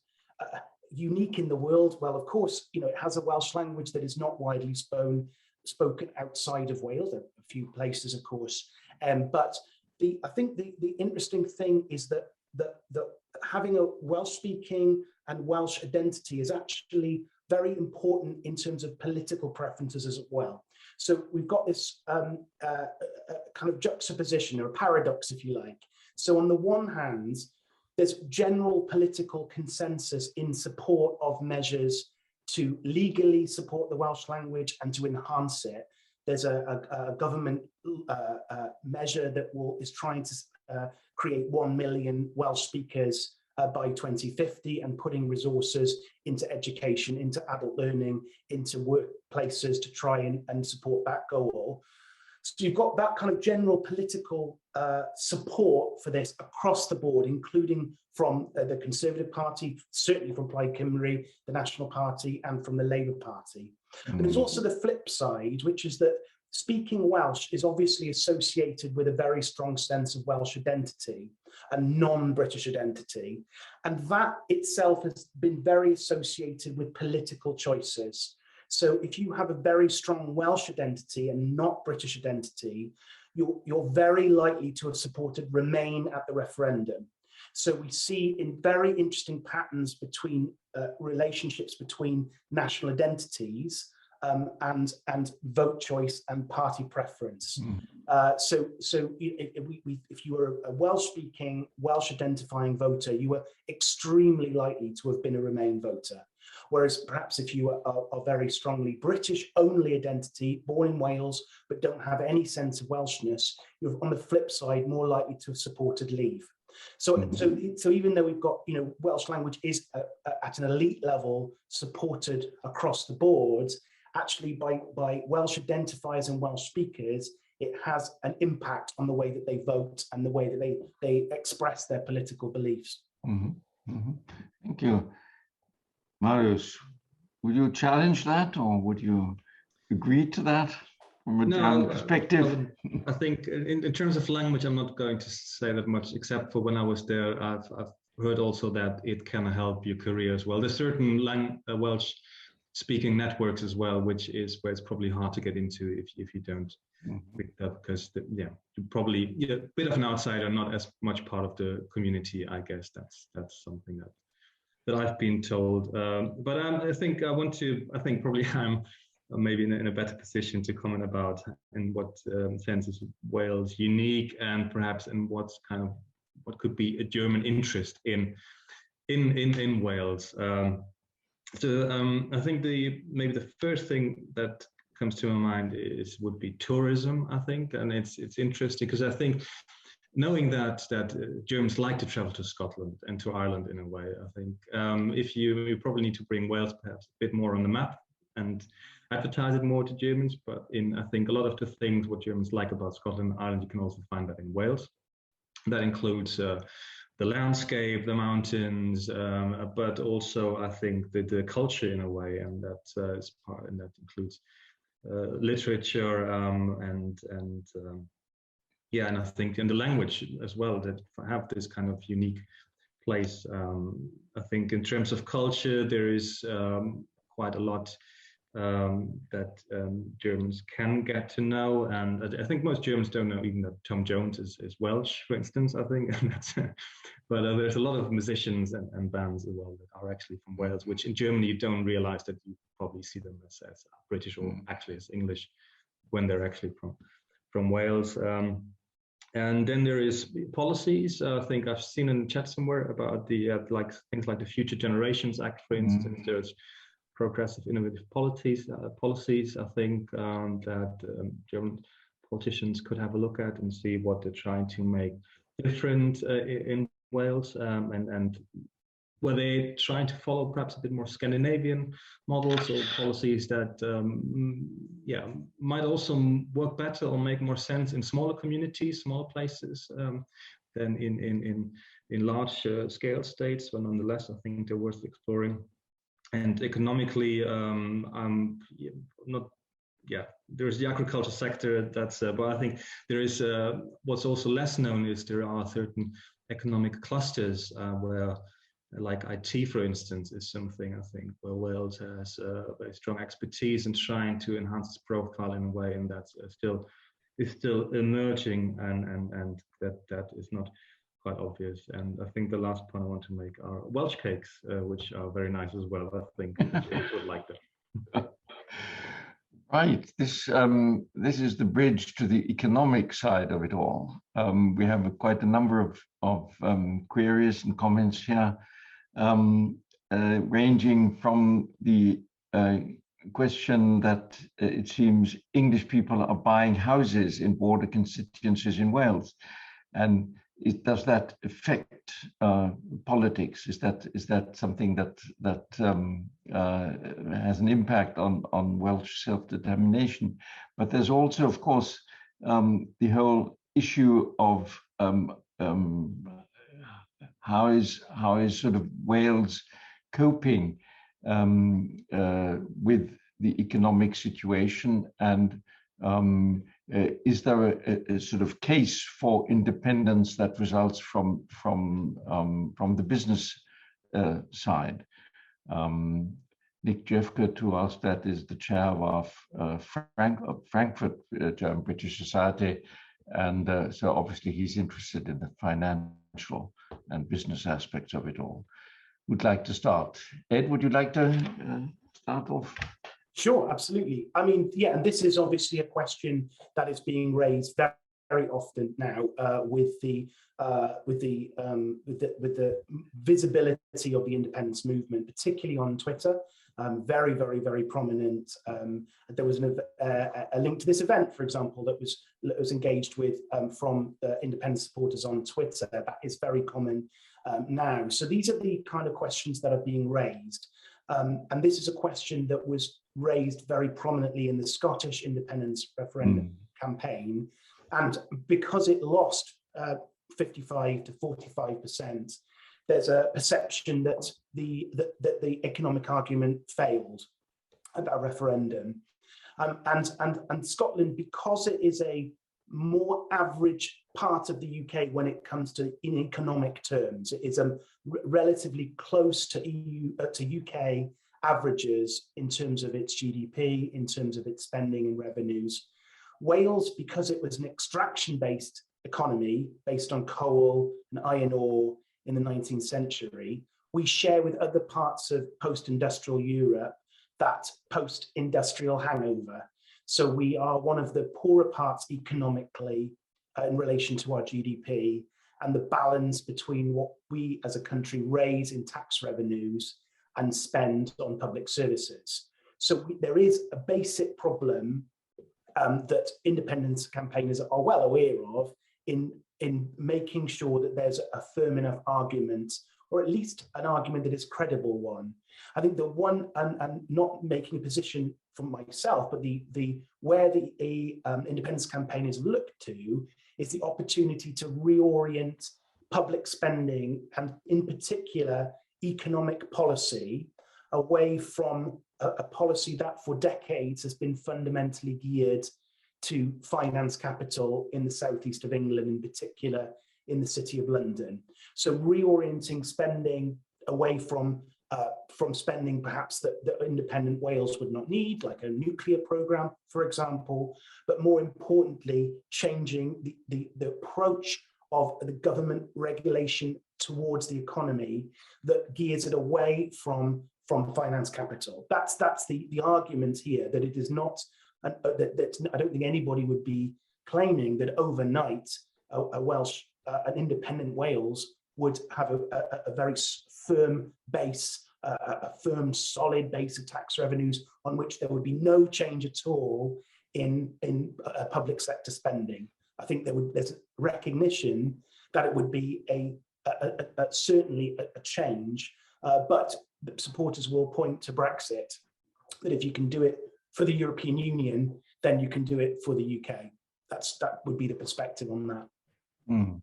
unique in the world. Well, of course, you know, it has a Welsh language that is not widely spoken outside of Wales. There are a few places, of course, but I think the interesting thing is that having a Welsh-speaking and Welsh identity is actually very important in terms of political preferences as well. So we've got this kind of juxtaposition, or a paradox, if you like. So on the one hand, there's general political consensus in support of measures to legally support the Welsh language and to enhance it. There's a government measure that is trying to create 1 million Welsh speakers by 2050 and putting resources into education, into adult learning, into workplaces to try and support that goal. So you've got that kind of general political support for this across the board, including from the Conservative Party, certainly from Plaid Cymru, the National Party, and from the Labour Party. But there's also the flip side, which is that speaking Welsh is obviously associated with a very strong sense of Welsh identity, a non-British identity, and that itself has been very associated with political choices. So if you have a very strong Welsh identity and not British identity, you're very likely to have supported Remain at the referendum. So we see in very interesting patterns between relationships between national identities and vote choice and party preference. So if you were a Welsh-speaking, Welsh-identifying voter, you were extremely likely to have been a Remain voter. Whereas perhaps if you are very strongly British-only identity, born in Wales, but don't have any sense of Welshness, you're on the flip side more likely to have supported Leave. So even though we've got, you know, Welsh language is at an elite level supported across the board, actually by Welsh identifiers and Welsh speakers, it has an impact on the way that they vote and the way that they express their political beliefs. Thank you. Marius, would you challenge that, or would you agree to that from a German perspective? I think in terms of language, I'm not going to say that much, except for when I was there, I've heard also that it can help your career as well. There's certain Welsh speaking networks as well, which is where it's probably hard to get into if you don't pick that, because you're probably a bit of an outsider, not as much part of the community. I guess that's something that I've been told. But I think probably I'm maybe in a better position to comment about in what sense is Wales unique, and perhaps in what could be a German interest in Wales. I think maybe the first thing that comes to my mind would be tourism, I think. And it's interesting because I think knowing that Germans like to travel to Scotland and to Ireland in a way, I think if you probably need to bring Wales perhaps a bit more on the map and advertise it more to Germans. But I think a lot of the things what Germans like about Scotland and Ireland, you can also find that in Wales. That includes the landscape, the mountains, but also I think the culture in a way, and that is part, and that includes literature and I think in the language as well, that have this kind of unique place. I think in terms of culture, there is quite a lot that Germans can get to know, and I think most Germans don't know even that Tom Jones is Welsh, for instance. I think, but there's a lot of musicians and bands as well that are actually from Wales, which in Germany you don't realize that you probably see them as British or actually as English when they're actually from Wales. And then there is policies. I think I've seen in the chat somewhere about the like things like the Future Generations Act, for instance. There's progressive, innovative policies. I think that German politicians could have a look at and see what they're trying to make different in Wales, and were they trying to follow perhaps a bit more Scandinavian models or policies that might also work better or make more sense in smaller communities, smaller places than in large scale states. But nonetheless, I think they're worth exploring. And economically, there's the agriculture sector. That's but I think there is what's also less known is there are certain economic clusters where, like IT, for instance, is something I think where Wales has very strong expertise in trying to enhance its profile in a way, and that's still emerging, and that is not quite obvious. And I think the last point I want to make are Welsh cakes, which are very nice as well. I think James would like them. Right. This is the bridge to the economic side of it all. We have quite a number of queries and comments here, ranging from the question that it seems English people are buying houses in border constituencies in Wales, and does that affect politics? Is that something that has an impact on Welsh self-determination? But there's also, of course, the whole issue of how is sort of Wales coping with the economic situation, and is there a sort of case for independence that results from the business side? Nick Jeffke, to ask that, is the chair of our Frankfurt German-British Society, and so obviously he's interested in the financial and business aspects of it all. Would like to start. Ed, would you like to start off? Sure, absolutely. I mean, yeah, and this is obviously a question that is being raised very, very often now with the visibility of the independence movement, particularly on Twitter. Very, very, very prominent. There was a link to this event, for example, that was engaged with from independence supporters on Twitter. That is very common now. So these are the kind of questions that are being raised. And this is a question that was raised very prominently in the Scottish independence referendum campaign. And because it lost 55 to 45%, there's a perception that the economic argument failed at that referendum. And Scotland, because it is a more average part of the UK when it comes to in economic terms, it is relatively close to UK averages in terms of its GDP, in terms of its spending and revenues. Wales, because it was an extraction-based economy based on coal and iron ore in the 19th century, we share with other parts of post-industrial Europe that post-industrial hangover. So we are one of the poorer parts economically in relation to our GDP, and the balance between what we as a country raise in tax revenues and spend on public services. So there is a basic problem that independence campaigners are well aware of in making sure that there's a firm enough argument, or at least an argument that is a credible one. I think the one, and not making a position for myself, but where the independence campaigners look to is the opportunity to reorient public spending, and in particular economic policy, away from a policy that for decades has been fundamentally geared to finance capital in the southeast of England, in particular in the City of London. So reorienting spending away from spending perhaps that independent Wales would not need, like a nuclear program, for example, but more importantly, changing the approach of the government regulation towards the economy that gears it away from finance capital. That's the argument here, that it is not, I don't think anybody would be claiming that overnight a Welsh, an independent Wales would have a very firm base, a firm solid base of tax revenues on which there would be no change at all in public sector spending. I think there's recognition that it would be certainly a change, but supporters will point to Brexit, that if you can do it for the European Union, then you can do it for the UK. That would be the perspective on that. Mm.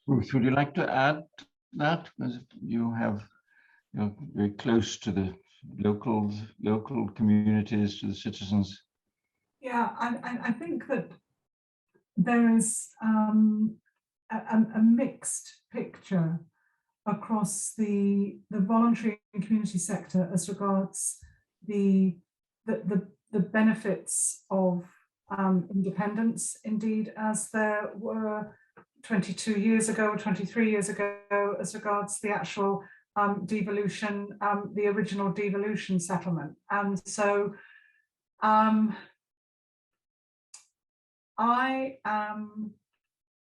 Ruth, would you like to add that? Because you're very close to the local communities, to the citizens. Yeah, I think that there is a mixed picture across the voluntary and community sector as regards the benefits of independence, indeed, as there were 22 years ago, 23 years ago, as regards the actual devolution, the original devolution settlement. And so I am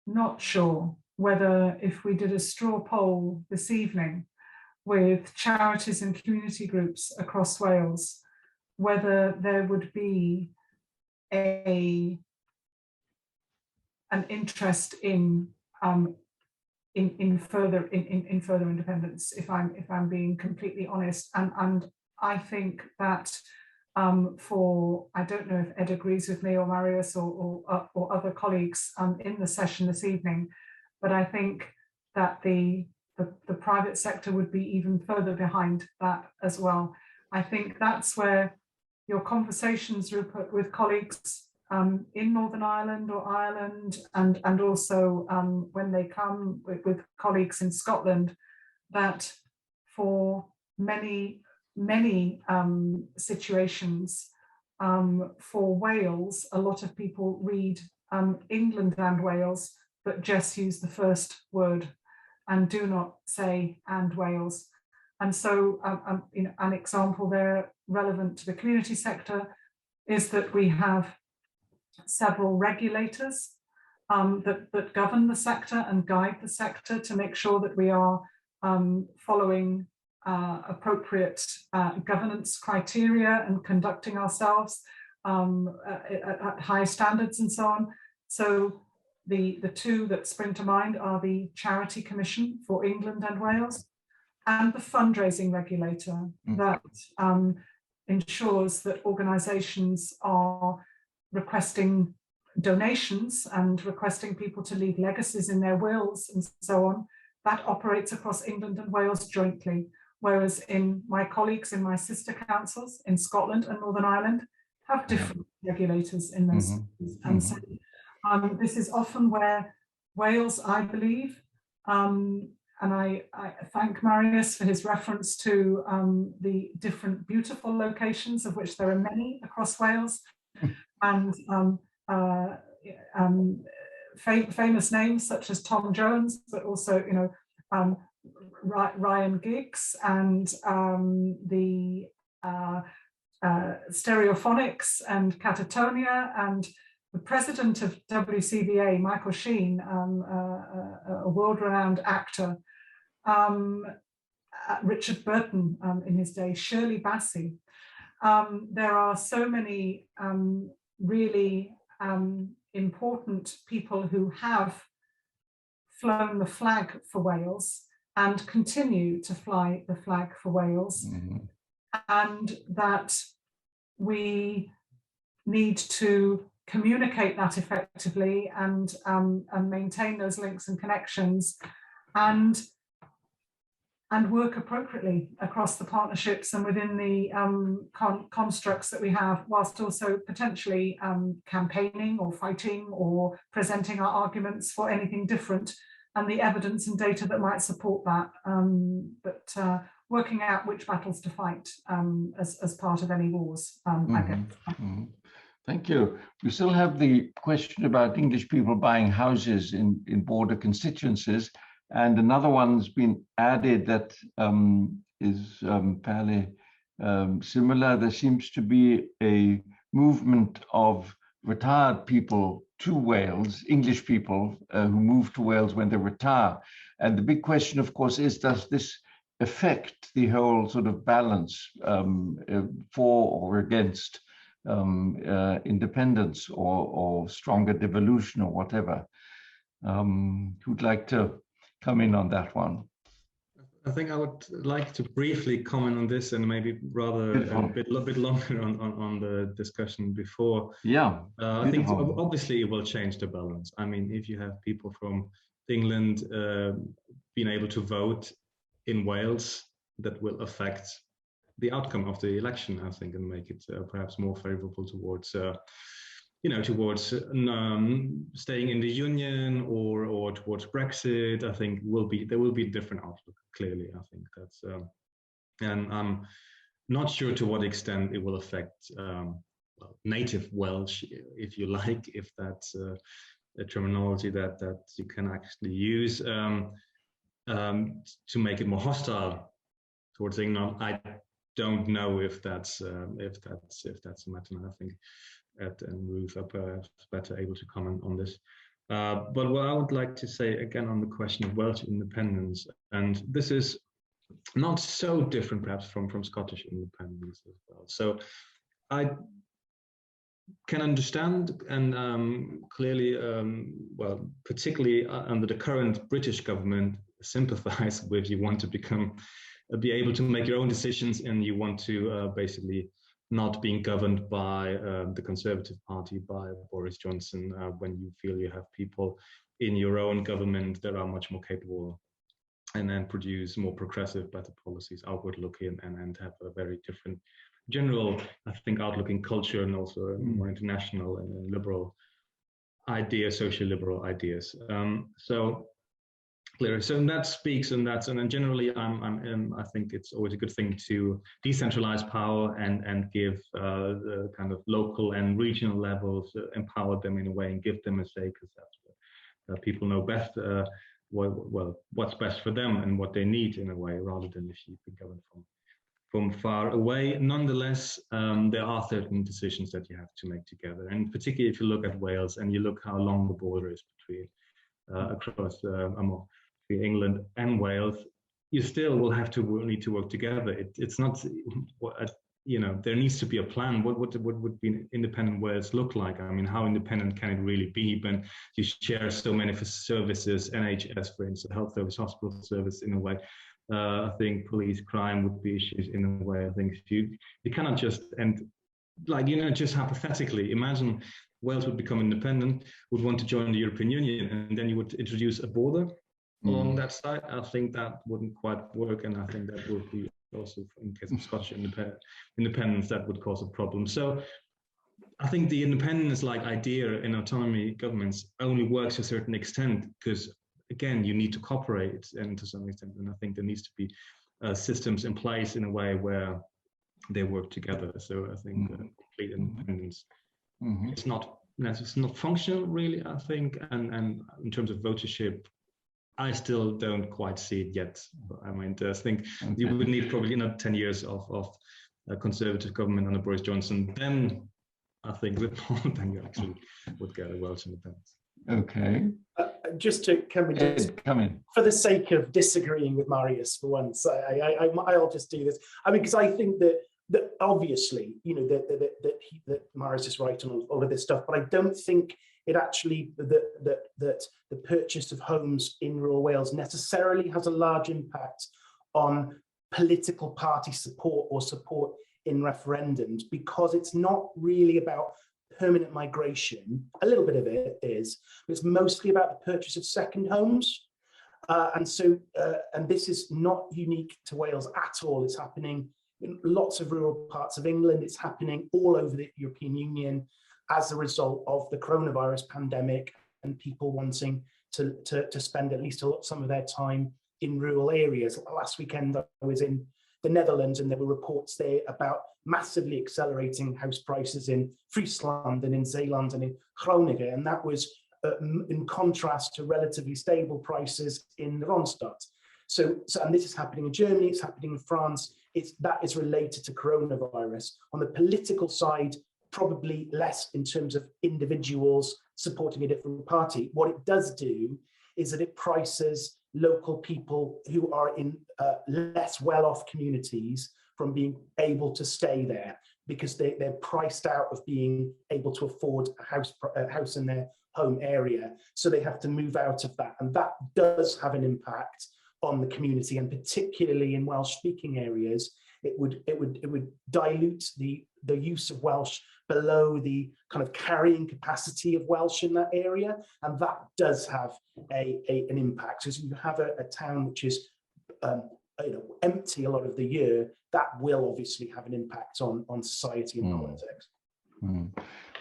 not sure whether, if we did a straw poll this evening with charities and community groups across Wales, whether there would be an interest in further independence, if I'm being completely honest. And I think that I don't know if Ed agrees with me, or Marius, or other colleagues in the session this evening, but I think that the private sector would be even further behind that as well. I think that's where your conversations, Rupert, with colleagues in Northern Ireland or Ireland, and also when they come with colleagues in Scotland, that for many situations, for Wales, a lot of people read England and Wales, but just use the first word and do not say "and Wales." And so an example there relevant to the community sector is that we have several regulators that govern the sector and guide the sector to make sure that we are following appropriate governance criteria and conducting ourselves at high standards and so on. So the two that spring to mind are the Charity Commission for England and Wales and the fundraising regulator that ensures that organisations are requesting donations and requesting people to leave legacies in their wills and so on. That operates across England and Wales jointly, whereas in my colleagues in my sister councils in Scotland and Northern Ireland have different regulators in those cities. And so this is often where Wales, I believe, and I thank Marius for his reference to the different beautiful locations, of which there are many across Wales, and famous names such as Tom Jones, but also, Ryan Giggs and the Stereophonics and Catatonia, and the president of WCBA, Michael Sheen, a world-renowned actor, Richard Burton in his day, Shirley Bassey. there are so many really important people who have flown the flag for Wales and continue to fly the flag for Wales, and that we need to communicate that effectively and maintain those links and connections, and work appropriately across the partnerships and within the constructs that we have, whilst also potentially campaigning or fighting or presenting our arguments for anything different and the evidence and data that might support that, but working out which battles to fight as part of any wars, I guess. Thank you. We still have the question about English people buying houses in border constituencies. And another one's been added that is fairly similar. There seems to be a movement of retired people to Wales, English people who move to Wales when they retire. And the big question, of course, is, does this affect the whole sort of balance for or against independence or stronger devolution or whatever? Who'd like to come in on that one? I think I would like to briefly comment on this, and maybe rather a bit longer on the discussion before. Yeah. I think obviously it will change the balance. I mean, if you have people from England being able to vote in Wales, that will affect the outcome of the election, I think, and make it perhaps more favourable towards towards staying in the union or towards Brexit. I think there will be a different outlook. Clearly, I think that's, and I'm not sure to what extent it will affect native Welsh, if you like, if that's a terminology that you can actually use to make it more hostile towards England. I don't know if that's a matter. I think Ed and Ruth are perhaps better able to comment on this. But what I would like to say again on the question of Welsh independence, and this is not so different perhaps from Scottish independence as well. So I can understand and clearly, well, particularly under the current British government, sympathize with you want to be able to make your own decisions, and you want to basically not being governed by the Conservative Party, by Boris Johnson, when you feel you have people in your own government that are much more capable and then produce more progressive, better policies, outward looking, and have a very different general, I think, outlook in culture, and also more international and liberal ideas, social liberal ideas. So clear. So that speaks, and then generally, I think it's always a good thing to decentralize power and give the kind of local and regional levels, empower them in a way and give them a say, because that's what people know best. Well, what's best for them and what they need in a way, rather than if you can govern from far away. Nonetheless, there are certain decisions that you have to make together, and particularly if you look at Wales and you look how long the border is between across England and Wales, you still will need to work together. It's not, there needs to be a plan. What would be independent Wales look like? I mean, how independent can it really be when you share so many services, NHS, for instance, health service, hospital service, in a way? I think police, crime would be issues in a way. I think you cannot just, and like, just hypothetically, imagine Wales would become independent, would want to join the European Union, and then you would introduce a border along that side. I think that wouldn't quite work, and I think that would be also, in case of Scottish independence, that would cause a problem. So I think the independence-like idea in autonomy governments only works to a certain extent, because again, you need to cooperate, and to some extent, and I think there needs to be systems in place in a way where they work together. So I think complete independence it's not functional, really, I think, and in terms of votership, I still don't quite see it yet. I mean, I think you would need probably 10 years of a conservative government under Boris Johnson. Then I think then you actually would get a Welsh independence. Okay. Just to come in, for the sake of disagreeing with Marius for once, I'll just do this. I mean, because I think that obviously, you know, that Marius is right on all of this stuff, but I don't think it actually, that the purchase of homes in rural Wales necessarily has a large impact on political party support or support in referendums, because it's not really about permanent migration. A little bit of it is, but it's mostly about the purchase of second homes. And this is not unique to Wales at all. It's happening in lots of rural parts of England. It's happening all over the European Union as a result of the coronavirus pandemic and people wanting to spend at least some of their time in rural areas. Last weekend I was in the Netherlands, and there were reports there about massively accelerating house prices in Friesland and in Zeeland and in Groningen, and that was in contrast to relatively stable prices in Randstad. And this is happening in Germany, it's happening in France. That is related to coronavirus. On the political side, probably less in terms of individuals supporting a different party. What it does do is that it prices local people who are in less well-off communities from being able to stay there, because they're priced out of being able to afford a house in their home area. So they have to move out of that. And that does have an impact on the community, and particularly in Welsh-speaking areas, it would dilute the use of Welsh below the kind of carrying capacity of Welsh in that area, and that does have an impact. So if you have a town which is empty a lot of the year, that will obviously have an impact on society and politics.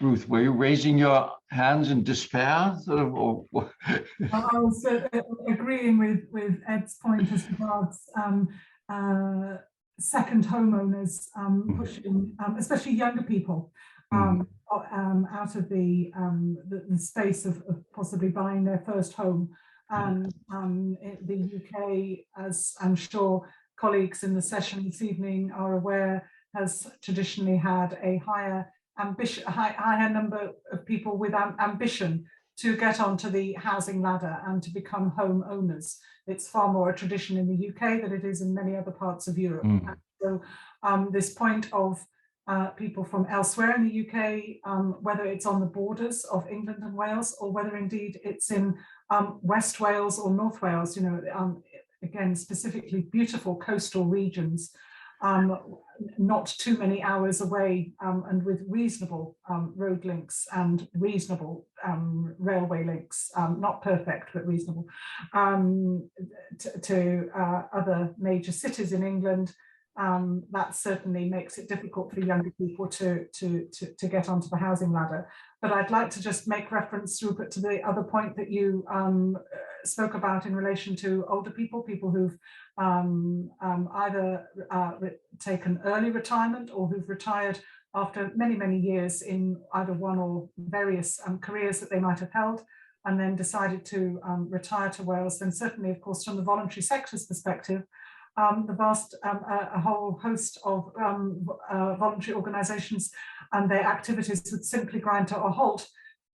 Ruth, were you raising your hands in despair, sort of, or? I was agreeing with Ed's point as regards second homeowners pushing, especially younger people, out of the space of possibly buying their first home. And the UK, as I'm sure colleagues in the session this evening are aware, has traditionally had a higher number of people with ambition to get onto the housing ladder and to become home owners. It's far more a tradition in the UK than it is in many other parts of Europe. And so this point of people from elsewhere in the UK, whether it's on the borders of England and Wales, or whether indeed it's in West Wales or North Wales, you know, again, specifically beautiful coastal regions, not too many hours away, and with reasonable road links and reasonable railway links, not perfect, but reasonable, to other major cities in England. That certainly makes it difficult for younger people to get onto the housing ladder. But I'd like to just make reference, Rupert, to the other point that you spoke about in relation to older people, people who've either taken early retirement or who've retired after many, many years in either one or various careers that they might have held, and then decided to retire to Wales. Then certainly, of course, from the voluntary sector's perspective, a whole host of voluntary organisations and their activities would simply grind to a halt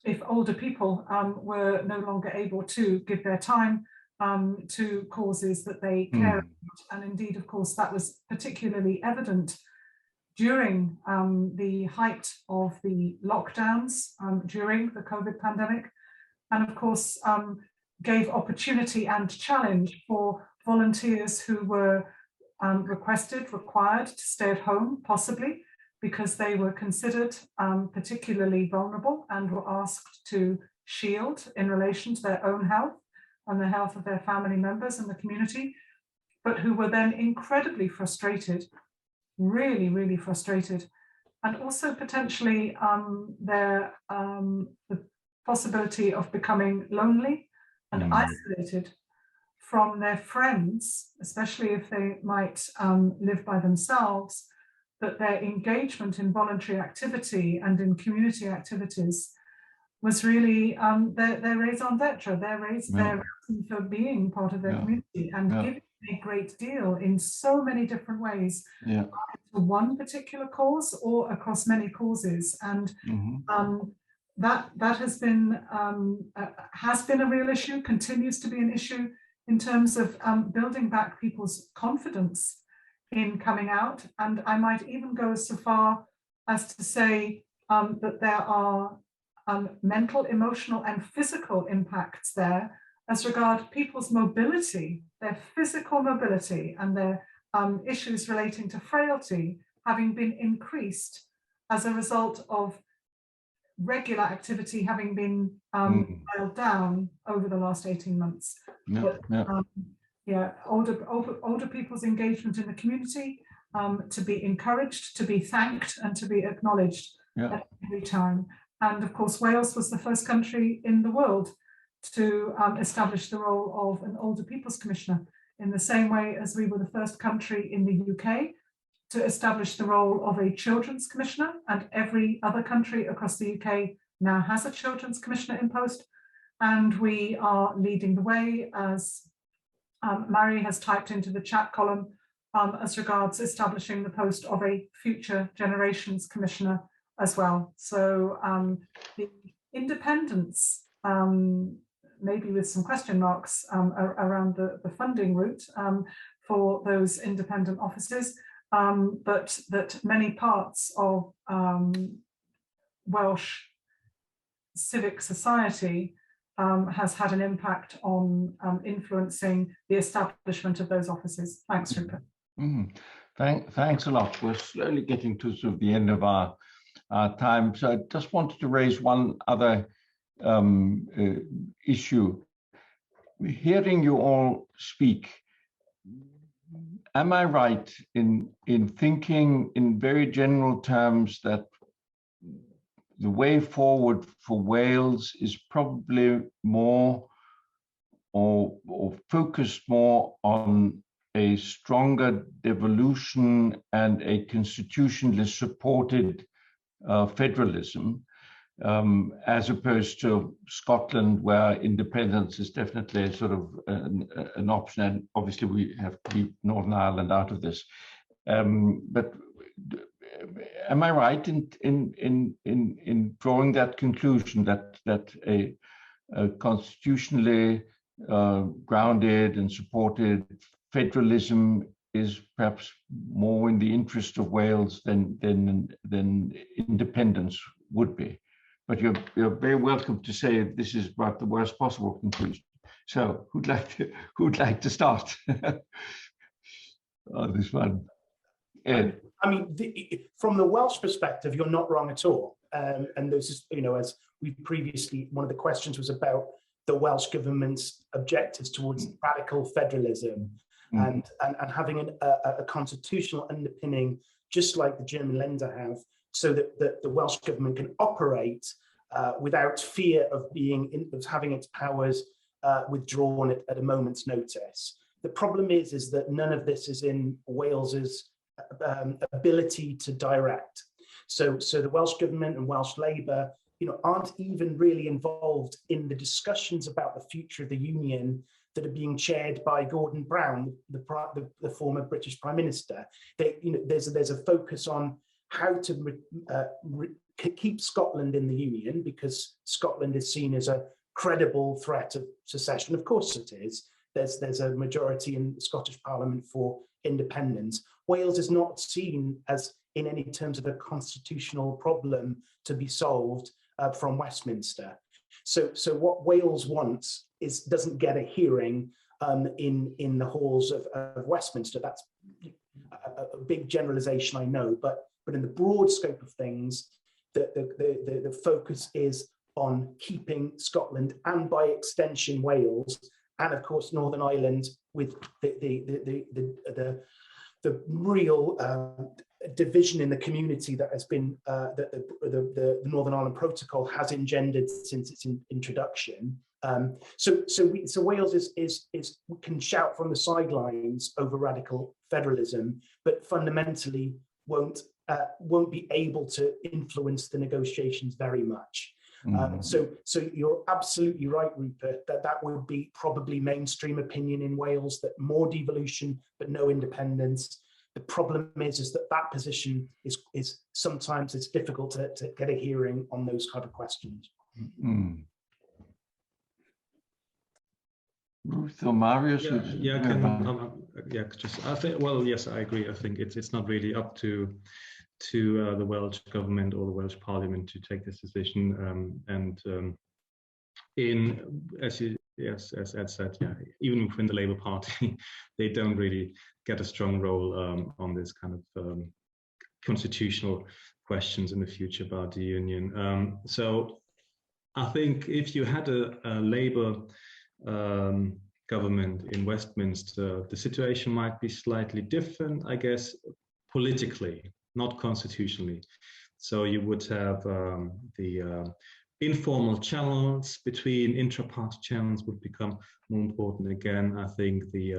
if older people were no longer able to give their time to causes that they care about. And indeed, of course, that was particularly evident during the height of the lockdowns during the COVID pandemic, and of course gave opportunity and challenge for volunteers who were required to stay at home, possibly because they were considered particularly vulnerable and were asked to shield in relation to their own health and the health of their family members and the community, but who were then incredibly frustrated, really, really frustrated, and also potentially the possibility of becoming lonely and isolated from their friends, especially if they might live by themselves, that their engagement in voluntary activity and in community activities was really their raison d'etre, their reason for being part of their community, and giving a great deal in so many different ways to one particular cause or across many causes. And that has been a real issue, continues to be an issue in terms of building back people's confidence in coming out, and I might even go so far as to say that there are mental, emotional, and physical impacts there as regard people's mobility, their physical mobility, and their issues relating to frailty having been increased as a result of regular activity having been dialed down over the last 18 months. Older people's engagement in the community to be encouraged, to be thanked, and to be acknowledged at every time. And of course, Wales was the first country in the world to establish the role of an Older People's Commissioner, in the same way as we were the first country in the UK to establish the role of a Children's Commissioner, and every other country across the UK now has a Children's Commissioner in post. And we are leading the way, as Mary has typed into the chat column, as regards establishing the post of a Future Generations Commissioner as well. So the independence, maybe with some question marks around the funding route for those independent offices, but that many parts of Welsh civic society has had an impact on influencing the establishment of those offices. Thanks, Rupert. Thanks a lot. We're slowly getting to sort of the end of our time. So I just wanted to raise one other issue. Hearing you all speak, am I right in thinking in very general terms that the way forward for Wales is probably more or focused more on a stronger devolution and a constitutionally supported federalism, as opposed to Scotland, where independence is definitely sort of an option, and obviously we have to keep Northern Ireland out of this. But am I right in drawing that conclusion that a constitutionally grounded and supported federalism is perhaps more in the interest of Wales than independence would be? But you're very welcome to say this is about the worst possible conclusion. So who'd like to start on this one? Ed. I mean, from the Welsh perspective, you're not wrong at all. And this is, as we previously, one of the questions was about the Welsh government's objectives towards radical federalism and having a constitutional underpinning, just like the German Länder have, so that the Welsh government can operate without fear of having its powers withdrawn at a moment's notice. The problem is that none of this is in Wales's ability to direct. So the Welsh government and Welsh Labour, aren't even really involved in the discussions about the future of the Union that are being chaired by Gordon Brown, the former British Prime Minister. There's a focus on how to keep Scotland in the Union, because Scotland is seen as a credible threat of secession. Of course it is. There's a majority in the Scottish Parliament for independence. Wales is not seen as in any terms of a constitutional problem to be solved from Westminster. So what Wales wants doesn't get a hearing in the halls of Westminster. That's a big generalization, I know, but in the broad scope of things, the focus is on keeping Scotland, and by extension Wales, and of course Northern Ireland, with the real division in the community that has been the Northern Ireland Protocol has engendered since its introduction. So Wales can shout from the sidelines over radical federalism, but fundamentally won't be able to influence the negotiations very much. So you're absolutely right, Rupert, that would be probably mainstream opinion in Wales, that more devolution but no independence. The problem is that position is sometimes it's difficult to get a hearing on those kind of questions. Ruth or Marius? I think. Well, yes, I agree. I think it's not really up to the Welsh government or the Welsh Parliament to take this decision. As Ed said, even within the Labour Party, they don't really get a strong role on this kind of constitutional questions in the future about the union. So I think if you had a Labour government in Westminster, the situation might be slightly different, I guess, politically, not constitutionally. So you would have the informal channels between intra-party channels would become more important again. I think the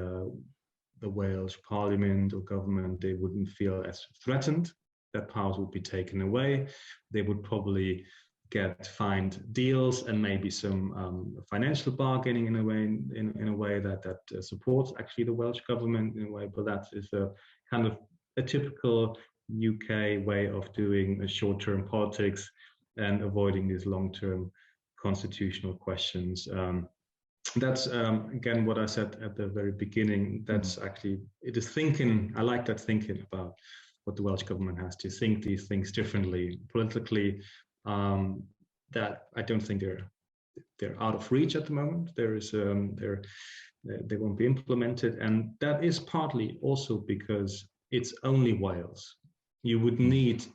Welsh Parliament or government, they wouldn't feel as threatened. That powers would be taken away. They would probably find deals and maybe some financial bargaining in a way that supports actually the Welsh government in a way. But that is a kind of a typical UK way of doing a short-term politics and avoiding these long-term constitutional questions. That's again what I said at the very beginning. That's actually, it is thinking. I like that thinking about what the Welsh government has to think these things differently politically. That I don't think they're out of reach at the moment. They won't be implemented, and that is partly also because it's only Wales. You would need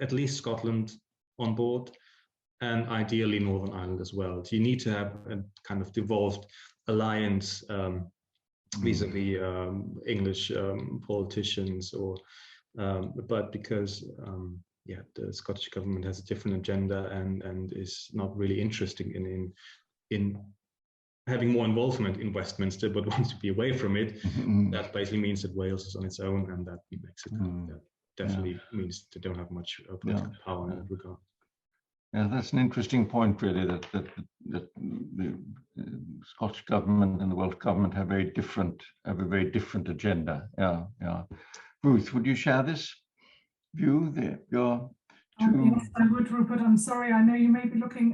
at least Scotland on board, and ideally Northern Ireland as well. So you need to have a kind of devolved alliance vis-a-vis English politicians, or but because the Scottish government has a different agenda and is not really interested in having more involvement in Westminster, but wants to be away from it. That basically means that Wales is on its own, and that makes it that definitely means they don't have much political power in that regard. Yeah, that's an interesting point, really, that the Scottish government and the Welsh government have a very different agenda. Yeah. Ruth, would you share this view? Yes, I would, Rupert. I'm sorry. I know you may be looking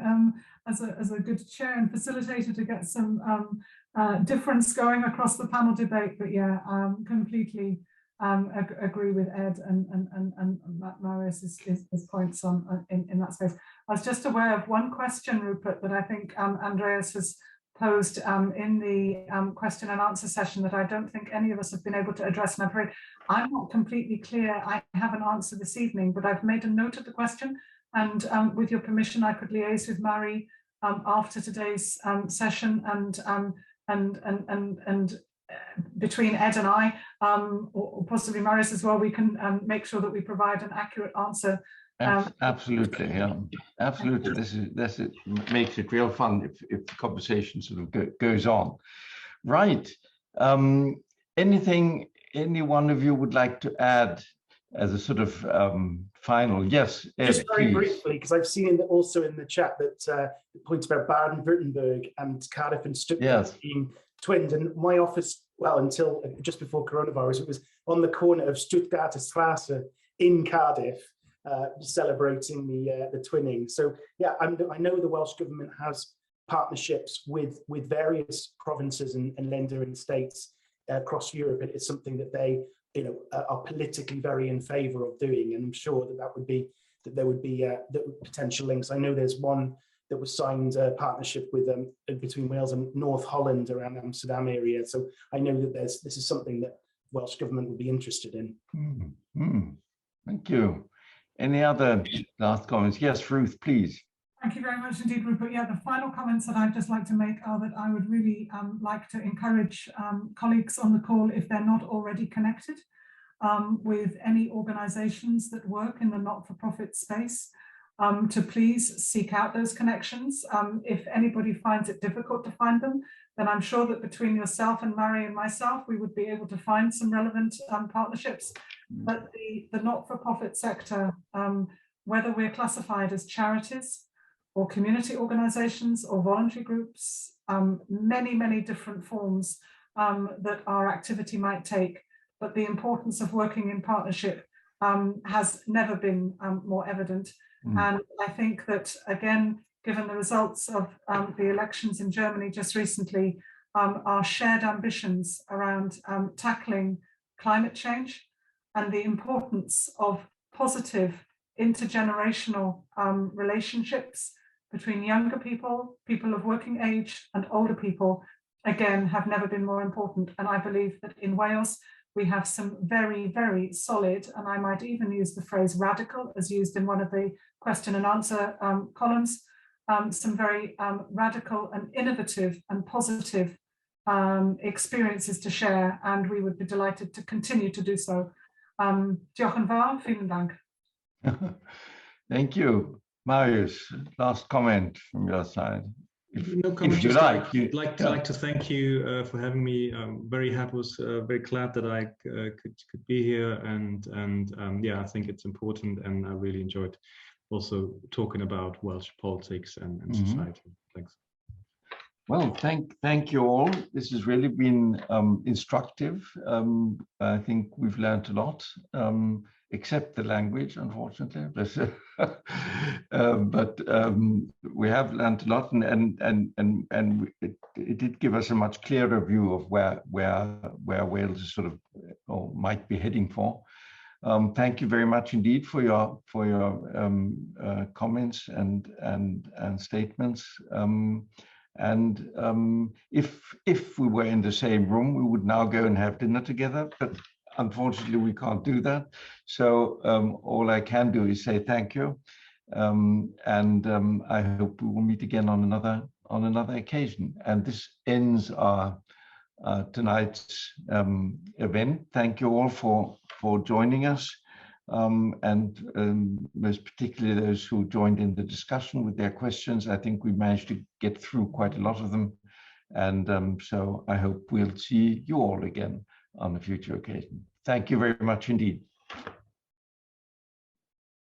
as a good chair and facilitator to get some difference going across the panel debate. But yeah, completely agree with Ed and Marius's points in that space. I was just aware of one question, Rupert, that I think Andreas has posed in the question and answer session that I don't think any of us have been able to address. And I'm afraid I'm not completely clear. I have an answer this evening, but I've made a note of the question. And with your permission, I could liaise with Mari after today's session, and between Ed and I, or possibly Marius as well, we can make sure that we provide an accurate answer. Absolutely, yeah, absolutely. This makes it real fun if the conversation sort of goes on. Right. Anything any one of you would like to add as a sort of final? Yes, Ed, just very please. briefly, because I've seen also in the chat that points about Baden-Württemberg and Cardiff and Stuttgart being twinned. And my office, well, until just before coronavirus, it was on the corner of Stuttgarter Straße in Cardiff, celebrating the twinning. So yeah, I know the Welsh government has partnerships with various provinces and Länder and states across Europe. It is something that they are politically very in favour of doing, and I'm sure that there would be potential links. I know there's one that was signed a partnership with between Wales and North Holland around the Amsterdam area. So I know that this is something that Welsh government would be interested in. Thank you. Any other last comments? Yes, Ruth, please. Thank you very much indeed, Rupert. Yeah, the final comments that I'd just like to make are that I would really like to encourage colleagues on the call, if they're not already connected with any organisations that work in the not-for-profit space, to please seek out those connections. If anybody finds it difficult to find them, then I'm sure that between yourself and Mari and myself, we would be able to find some relevant partnerships. But the not-for-profit sector, whether we're classified as charities or community organisations or voluntary groups, many different forms that our activity might take, but the importance of working in partnership has never been more evident. And I think that, again, given the results of the elections in Germany just recently, our shared ambitions around tackling climate change and the importance of positive intergenerational relationships between younger people, people of working age, and older people, again, have never been more important. And I believe that in Wales, we have some very, very solid, and I might even use the phrase radical, as used in one of the question and answer columns, some very radical and innovative and positive experiences to share, and we would be delighted to continue to do so. Diolch yn fawr, vielen Dank. Thank you. Marius, last comment from your side. No comment, if you just like. I'd like to thank you for having me. Was very glad that I could be here, and yeah, I think it's important, and I really enjoyed also talking about Welsh politics and society. Thanks. Well, thank you all. This has really been instructive. I think we've learned a lot, except the language, unfortunately. But we have learned a lot, and it did give us a much clearer view of where Wales is sort of, or might be heading for. Thank you very much indeed for your comments and statements. If we were in the same room, we would now go and have dinner together, but unfortunately we can't do that. So all I can do is say thank you, and I hope we will meet again on another occasion. And this ends our tonight's event. Thank you all for joining us, and most particularly those who joined in the discussion with their questions. I think we managed to get through quite a lot of them, and so I hope we'll see you all again on a future occasion. Thank you very much indeed.